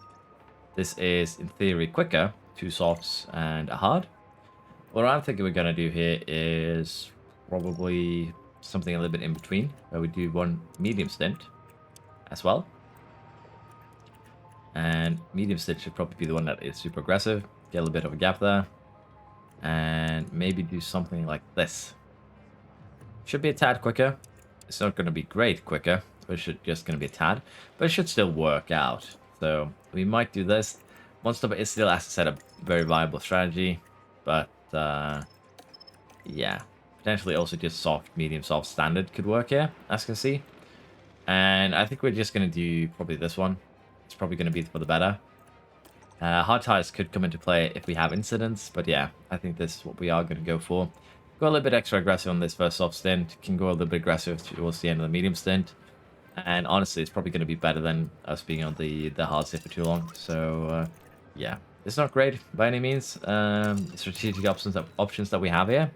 S1: This is, in theory, quicker. 2 softs and a hard. What I'm thinking we're going to do here is probably something a little bit in between, where we do 1 medium stint as well. And medium stint should probably be the one that is super aggressive. Get a little bit of a gap there. And maybe do something like this. Should be a tad quicker. It's not going to be great quicker, but it's just going to be a tad. But it should still work out. So we might do this. One stopper is still, as I said, a very viable strategy. But yeah, potentially also just soft, medium, soft, standard could work here, as you can see. And I think we're just going to do probably this one. It's probably going to be for the better. Hard tires could come into play if we have incidents, but yeah, I think this is what we are going to go for. Go a little bit extra aggressive on this first soft stint. Can go a little bit aggressive towards the end of the medium stint. And honestly, it's probably going to be better than us being on the hard stint for too long. So yeah, it's not great by any means. Strategic options that we have here.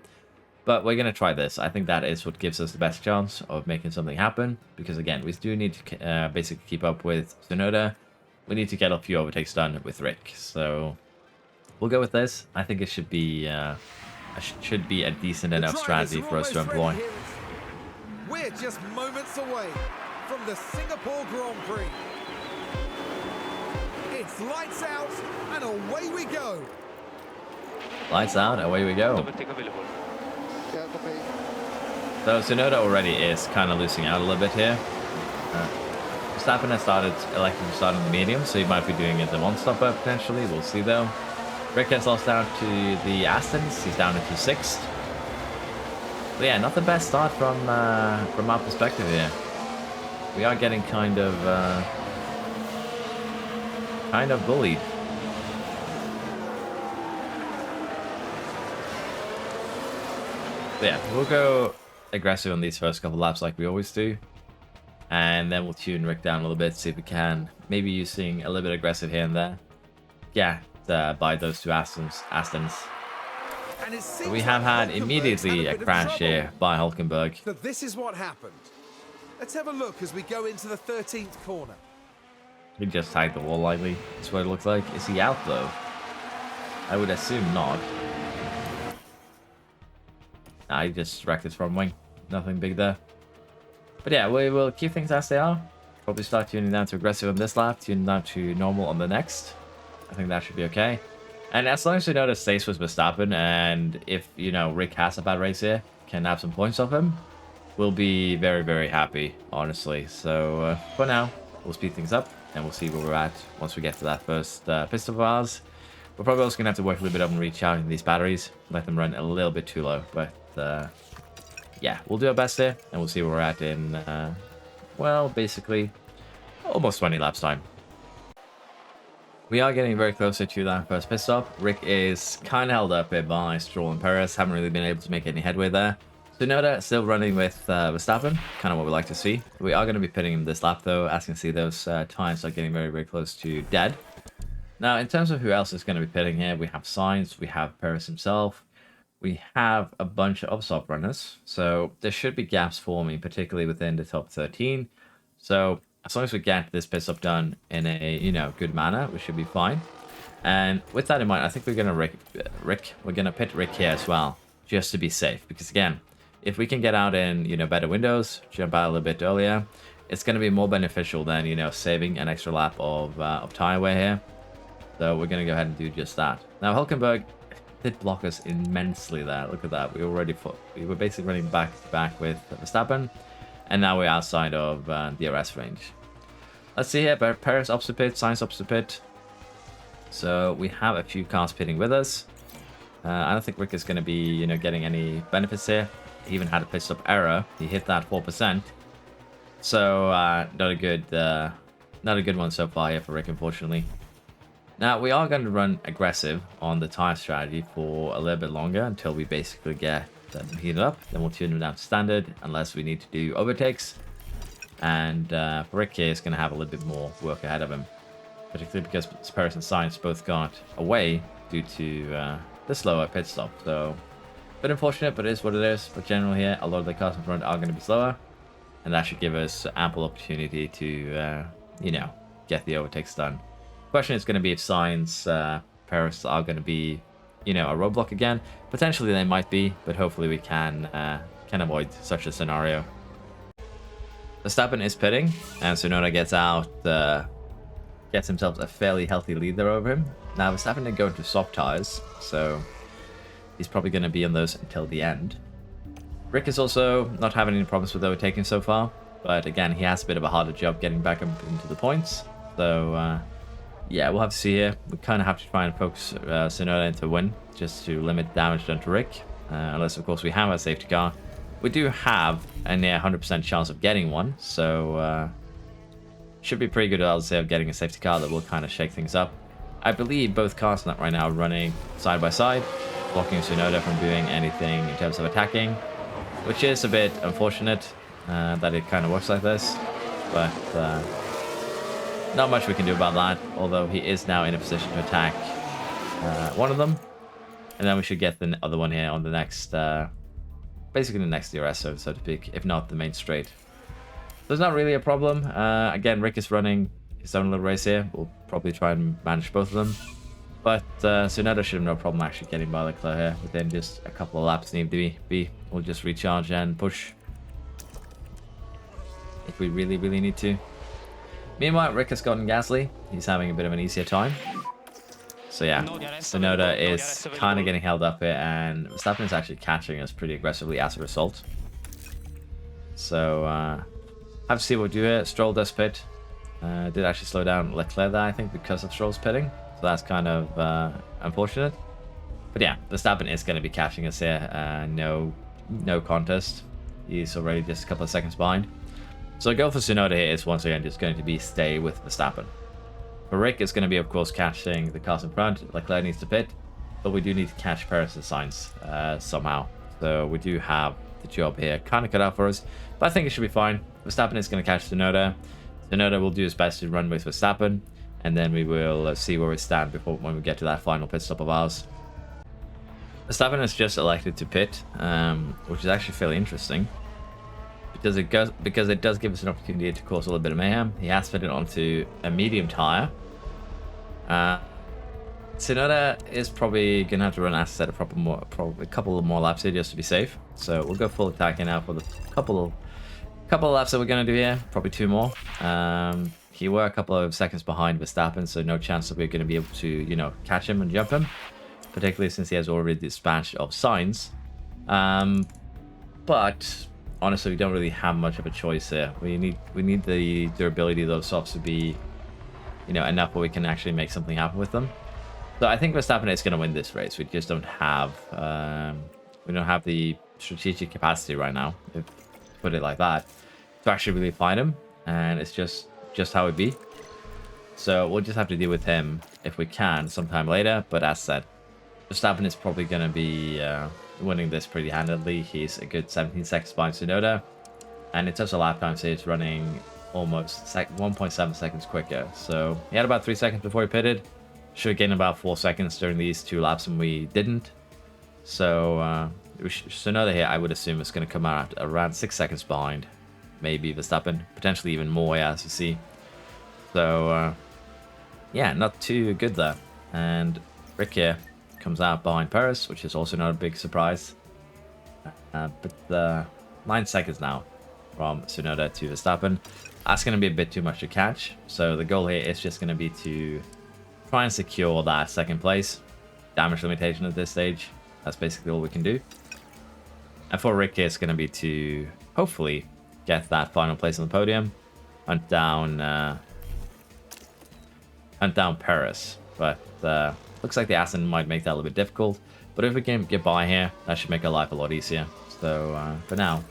S1: But we're going to try this. I think that is what gives us the best chance of making something happen. Because again, we do need to basically keep up with Tsunoda. We need to get a few overtakes done with Rick. So we'll go with this. I think it should be a decent enough strategy for us to employ.
S2: We're just moments away from the Singapore Grand Prix. It's lights out and away we go.
S1: Lights out, away we go.
S4: Overtake available.
S3: Yeah, copy.
S1: So Tsunoda already is kind of losing out a little bit here. Verstappen has started electing to start on the medium, so he might be doing it the one-stopper potentially. We'll see though. Rick has lost out to the Astons. He's down into 6th. But yeah, not the best start from our perspective here. We are getting kind of bullied. But yeah, we'll go aggressive on these first couple laps like we always do. And then we'll tune Rick down a little bit, see if we can. Maybe using a little bit aggressive here and there. Yeah, by those two Astons. We have had immediately a crash here by Hulkenberg.
S2: So this is what happened. Let's have a look as we go into the 13th corner.
S1: He just tagged the wall lightly. That's what it looks like. Is he out though? I would assume not. Nah, he just wrecked his front wing. Nothing big there. But yeah, we will keep things as they are. Probably start tuning down to aggressive on this lap, tune down to normal on the next. I think that should be okay. And as long as we know that stays with Verstappen, and if, you know, Rick has a bad race here, can have some points off him, we'll be very, very happy, honestly. So for now, we'll speed things up, and we'll see where we're at once we get to that first pit stop of ours. We're probably also going to have to work a little bit on recharging these batteries, let them run a little bit too low. But yeah, we'll do our best here, and we'll see where we're at in, well, basically, almost 20 laps time. We are getting very closer to that first pit stop. Rick is kind of held up here by Stroll and Perez. Haven't really been able to make any headway there. Tsunoda still running with Verstappen. Kind of what we like to see. We are going to be pitting him this lap, though. As you can see, those tires are getting very, very close to dead. Now, in terms of who else is going to be pitting here, we have Sainz, we have Perez himself. We have a bunch of soft runners. So there should be gaps forming, particularly within the top 13. So as long as we get this pit stop done in a, you know, good manner, we should be fine. And with that in mind, I think we're going to pit Rick here as well, just to be safe. Because again, if we can get out in, you know, better windows, jump out a little bit earlier, it's going to be more beneficial than, you know, saving an extra lap of tire wear here. So we're going to go ahead and do just that. Now, Hulkenberg did block us immensely there. Look at that. We were basically running back to back with Verstappen, and now we're outside of the DRS range. Let's see here. Perez opposite pit, Sainz opposite pit. So we have a few cars pitting with us. I don't think Rick is going to be, getting any benefits here. He even had a pit stop error. He hit that 4%. So not a good one so far here for Rick, unfortunately. Now, we are going to run aggressive on the tire strategy for a little bit longer until we basically get them heated up. Then we'll tune them down to standard unless we need to do overtakes. And Rick here is going to have a little bit more work ahead of him, particularly because Perez and Sainz both got away due to the slower pit stop. So, a bit unfortunate, but it is what it is. But generally here, a lot of the cars in front are going to be slower. And that should give us ample opportunity to, get the overtakes done. Question is going to be if Sainz, Perez are going to be, a roadblock again. Potentially they might be, but hopefully we can avoid such a scenario. Verstappen is pitting, and Tsunoda gets out, gets himself a fairly healthy lead there over him. Now Verstappen did go into soft tires, so he's probably going to be on those until the end. Rick is also not having any problems with overtaking so far, but again, he has a bit of a harder job getting back up into the points. So, yeah, we'll have to see here. We kind of have to try and focus Tsunoda into a win, just to limit damage done to Rick. Unless, of course, we have a safety car. We do have a near 100% chance of getting one, so should be pretty good, I'll say, of getting a safety car that will kind of shake things up. I believe both cars right now are running side by side, blocking Tsunoda from doing anything in terms of attacking, which is a bit unfortunate that it kind of works like this, but not much we can do about that, although he is now in a position to attack one of them, and then we should get the other one here on the next, basically the next DRS, so to speak, if not the main straight. So it's not really a problem. Again, Rick is running his own little race here. We'll probably try and manage both of them. But Tsunoda should have no problem actually getting by Leclerc here. Within just a couple of laps need to be. We'll just recharge and push if we really, really need to. Meanwhile, Rick has gotten Gasly. He's having a bit of an easier time. So yeah, Tsunoda is kind of getting held up here, and Verstappen is actually catching us pretty aggressively as a result. So have to see what we do here. Stroll does pit. Did actually slow down Leclerc there, I think, because of Stroll's pitting. So that's kind of unfortunate. But yeah, Verstappen is going to be catching us here. No contest. He's already just a couple of seconds behind. So a goal for Tsunoda here is once again just going to be stay with Verstappen. For Rick, it's going to be, of course, catching the cars in front. Leclerc needs to pit, but we do need to catch Perez and Sainz somehow. So we do have the job here kind of cut out for us, but I think it should be fine. Verstappen is going to catch Tsunoda. Tsunoda will do his best to run with Verstappen, and then we will see where we stand when we get to that final pit stop of ours. Verstappen has just elected to pit, which is actually fairly interesting. Because it does give us an opportunity to cause a little bit of mayhem. He has fitted onto a medium tire. Tsunoda is probably gonna have to run, as I said, a couple of more laps here just to be safe. So we'll go full attack here now for the couple of laps that we're gonna do here. Probably 2 more. He were a couple of seconds behind Verstappen, so no chance that we're gonna be able to catch him and jump him, particularly since he has already dispatched of Sainz. But honestly, we don't really have much of a choice here. We need the durability of those softs to be, enough where we can actually make something happen with them. So I think Verstappen is going to win this race. We just don't have, the strategic capacity right now, if put it like that, to actually really find him. And it's just how it be. So we'll just have to deal with him if we can sometime later. But as said, Verstappen is probably going to be winning this pretty handedly. He's a good 17 seconds behind Tsunoda, and in terms of lap times, he's running almost 1.7 seconds quicker. So he had about 3 seconds before he pitted. Should have gained about 4 seconds during these 2 laps, and we didn't. So Tsunoda here, I would assume, is going to come out around 6 seconds behind, maybe Verstappen, potentially even more, as you see. So yeah, not too good there. And Rick here comes out behind Perez, which is also not a big surprise. But 9 seconds now from Tsunoda to Verstappen. That's going to be a bit too much to catch. So the goal here is just going to be to try and secure that second place. Damage limitation at this stage. That's basically all we can do. And for Rick, it's going to be to hopefully get that final place on the podium. Hunt down Paris. But looks like the Aston might make that a little bit difficult. But if we can get by here, that should make our life a lot easier. So for now,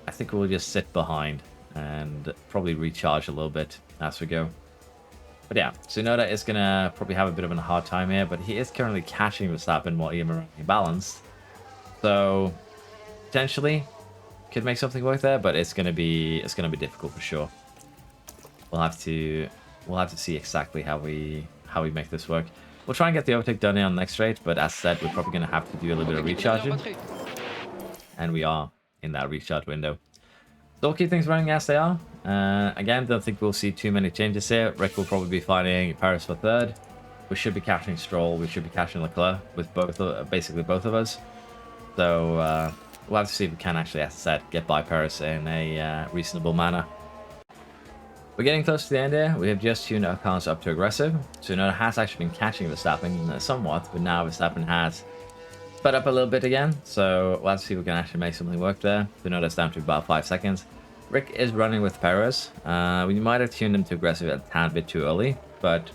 S1: I think we'll just sit behind and probably recharge a little bit as we go. But yeah, Tsunoda is going to probably have a bit of a hard time here, but he is currently catching Verstappen while remaining balanced. So potentially could make something work there, but it's going to be difficult for sure. We'll have to see exactly how we make this work. We'll try and get the overtake done here on the next straight, but as said, we're probably going to have to do a little bit of recharging. And we are in that recharge window. So we'll keep things running as they are. Again, don't think we'll see too many changes here. Rick will probably be fighting Paris for third. We should be catching Stroll. We should be catching Leclerc with basically both of us. So we'll have to see if we can actually, as I said, get by Paris in a reasonable manner. We're getting close to the end here. We have just tuned our cars up to aggressive. Tsunoda has actually been catching Verstappen somewhat, but now Verstappen has sped up a little bit again. So we'll have to see if we can actually make something work there. Tsunoda's down to about 5 seconds. Rick is running with Perez. We might have tuned him to aggressive a tad bit too early, but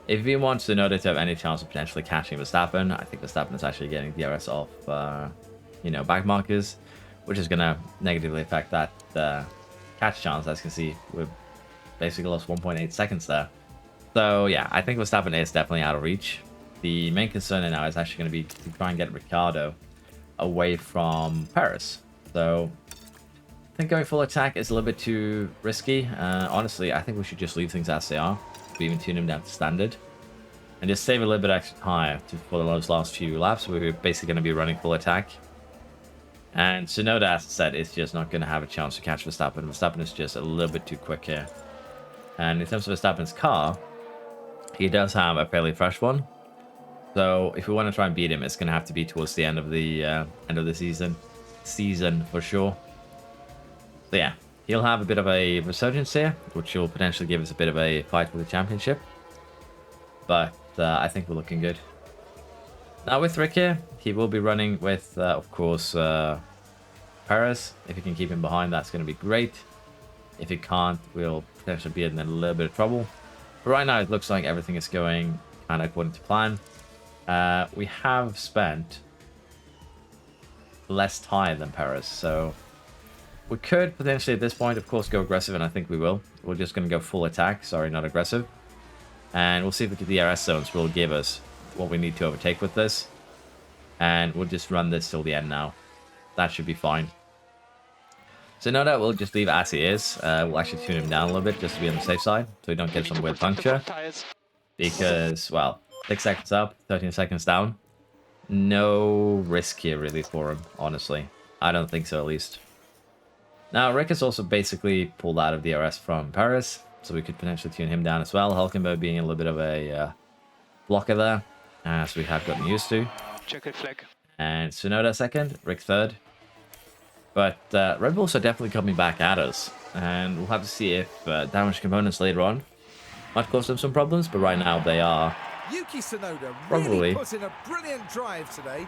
S1: if we want Tsunoda to have any chance of potentially catching Verstappen, I think Verstappen is actually getting DRS off, back markers, which is going to negatively affect that catch chance. As you can see, we've basically lost 1.8 seconds there. So yeah, I think Verstappen is definitely out of reach. The main concern now is actually going to be to try and get Ricciardo away from Paris. So I think going full attack is a little bit too risky. Honestly, I think we should just leave things as they are. We even tune him down to standard. And just save a little bit extra time for those last few laps. We're basically going to be running full attack. And Tsunoda, as I said, is just not going to have a chance to catch Verstappen. Verstappen is just a little bit too quick here. And in terms of Verstappen's car, he does have a fairly fresh one. So if we want to try and beat him, it's going to have to be towards the end of the season for sure. So yeah, he'll have a bit of a resurgence here, which will potentially give us a bit of a fight for the championship. But I think we're looking good. Now with Rick here, he will be running with, of course, Perez. If he can keep him behind, that's going to be great. If he can't, we'll potentially be in a little bit of trouble. But right now, it looks like everything is going kind of according to plan. We have spent less time than Perez, so we could potentially at this point, of course, go aggressive, and I think we will. We're just going to go full attack. Sorry, not aggressive. And we'll see if the DRS zones will give us what we need to overtake with this. And we'll just run this till the end now. That should be fine. So no doubt we'll just leave as he is. We'll actually tune him down a little bit just to be on the safe side, so we don't get some weird puncture. Because, well, 6 seconds up, 13 seconds down. No risk here really for him, honestly. I don't think so, at least. Now, Rick has also basically pulled out of DRS from Paris, so we could potentially tune him down as well. Hulkenberg being a little bit of a blocker there, as we have gotten used to.
S4: Check flag.
S1: And Tsunoda second, Rick third. But Red Bulls are definitely coming back at us, and we'll have to see if damaged components later on might cause them some problems, but right now they are
S2: Yuki Tsunoda
S1: probably
S2: really put in a brilliant drive today.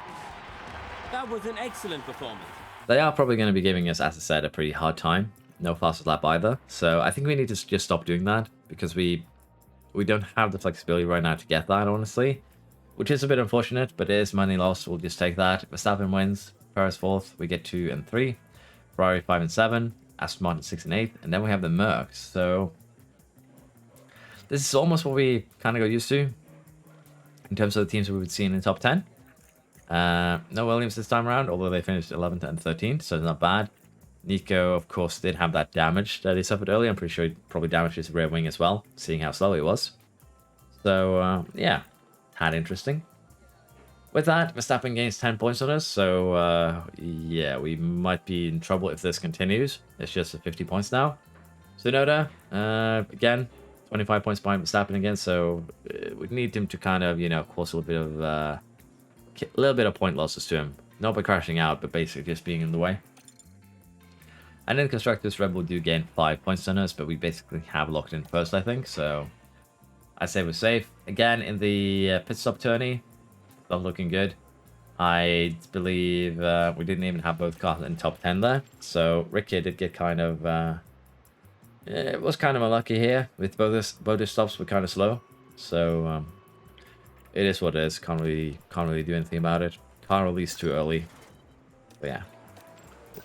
S5: That was an excellent performance.
S1: They are probably going to be giving us, as I said, a pretty hard time. No fastest lap either. So I think we need to just stop doing that, because we don't have the flexibility right now to get that, honestly. Which is a bit unfortunate, but it is money lost. We'll just take that. Verstappen wins. Perez 4th. We get 2 and 3. Ferrari 5 and 7. Aston Martin 6 and 8. And then we have the Mercs. So this is almost what we kind of got used to in terms of the teams we would see in the top 10. No Williams this time around, although they finished 11th and 13th, so it's not bad. Nico, of course, did have that damage that he suffered earlier. I'm pretty sure he probably damaged his rear wing as well, seeing how slow he was. So, yeah, tad interesting. With that, Verstappen gains 10 points on us, so, yeah, we might be in trouble if this continues. It's just 50 points now. Tsunoda, again, 25 points behind Verstappen again, so we need him to kind of, cause a little bit of point losses to him. Not by crashing out, but basically just being in the way. And in Constructors, Red Bull do gain 5 points on us, but we basically have locked in first, I think. So I say we're safe. Again, in the pit stop tourney, not looking good. I believe we didn't even have both cars in top 10 there. So Ricky did get kind of... it was kind of unlucky here. With both his stops were kind of slow. So it is what it is. Can't really do anything about it. Car released too early. But yeah.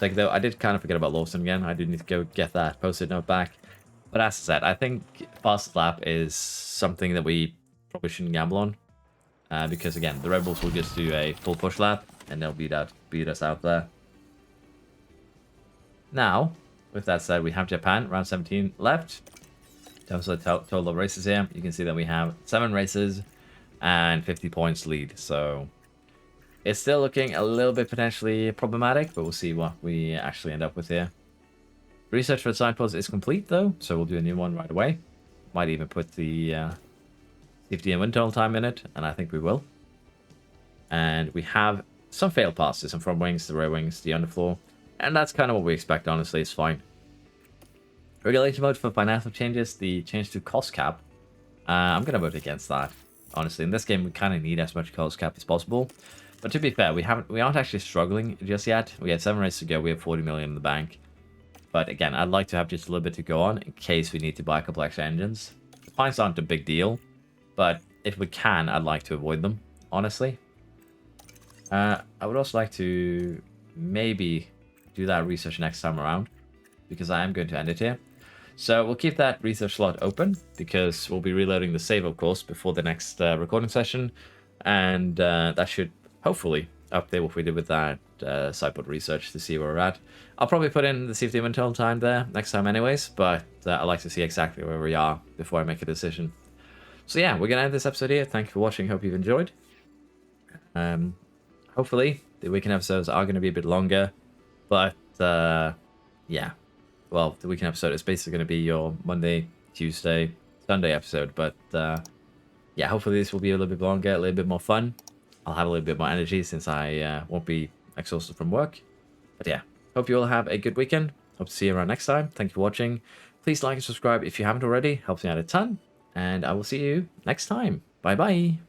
S1: Like though, I did kind of forget about Lawson again. I do need to go get that post-it note back. But as I said, I think fastest lap is something that we probably shouldn't gamble on. Because again, the Red Bulls will just do a full push lap and they'll beat us out there. Now, with that said, we have Japan, round 17 left. In terms of the total of races here, you can see that we have 7 races and 50 points lead. So it's still looking a little bit potentially problematic, but we'll see what we actually end up with here. Research for the side pods is complete though, so we'll do a new one right away. Might even put the safety and wind tunnel time in it, and I think we will. And we have some failed passes, some front wings, the rear wings, the underfloor, and that's kind of what we expect, honestly. It's fine. Regulation mode for financial changes, the change to cost cap. I'm going to vote against that, honestly. In this game, we kind of need as much cost cap as possible. But to be fair, we aren't actually struggling just yet. We had 7 races to go. We have 40 million in the bank. But again, I'd like to have just a little bit to go on in case we need to buy a couple extra engines. The fines aren't a big deal, but if we can, I'd like to avoid them, honestly. I would also like to maybe do that research next time around, because I am going to end it here. So we'll keep that research slot open, because we'll be reloading the save, of course, before the next recording session. And that should hopefully update what we did with that sidepod research to see where we're at. I'll probably put in the safety internal time there next time anyways, but I'd like to see exactly where we are before I make a decision. So yeah, we're going to end this episode here. Thank you for watching. Hope you've enjoyed. Hopefully, the weekend episodes are going to be a bit longer. But, yeah. Well, the weekend episode is basically going to be your Monday, Tuesday, Sunday episode. But, yeah, hopefully this will be a little bit longer, a little bit more fun. I'll have a little bit more energy since I won't be exhausted from work. But, yeah. Hope you all have a good weekend. Hope to see you around next time. Thank you for watching. Please like and subscribe if you haven't already. Helps me out a ton. And I will see you next time. Bye-bye.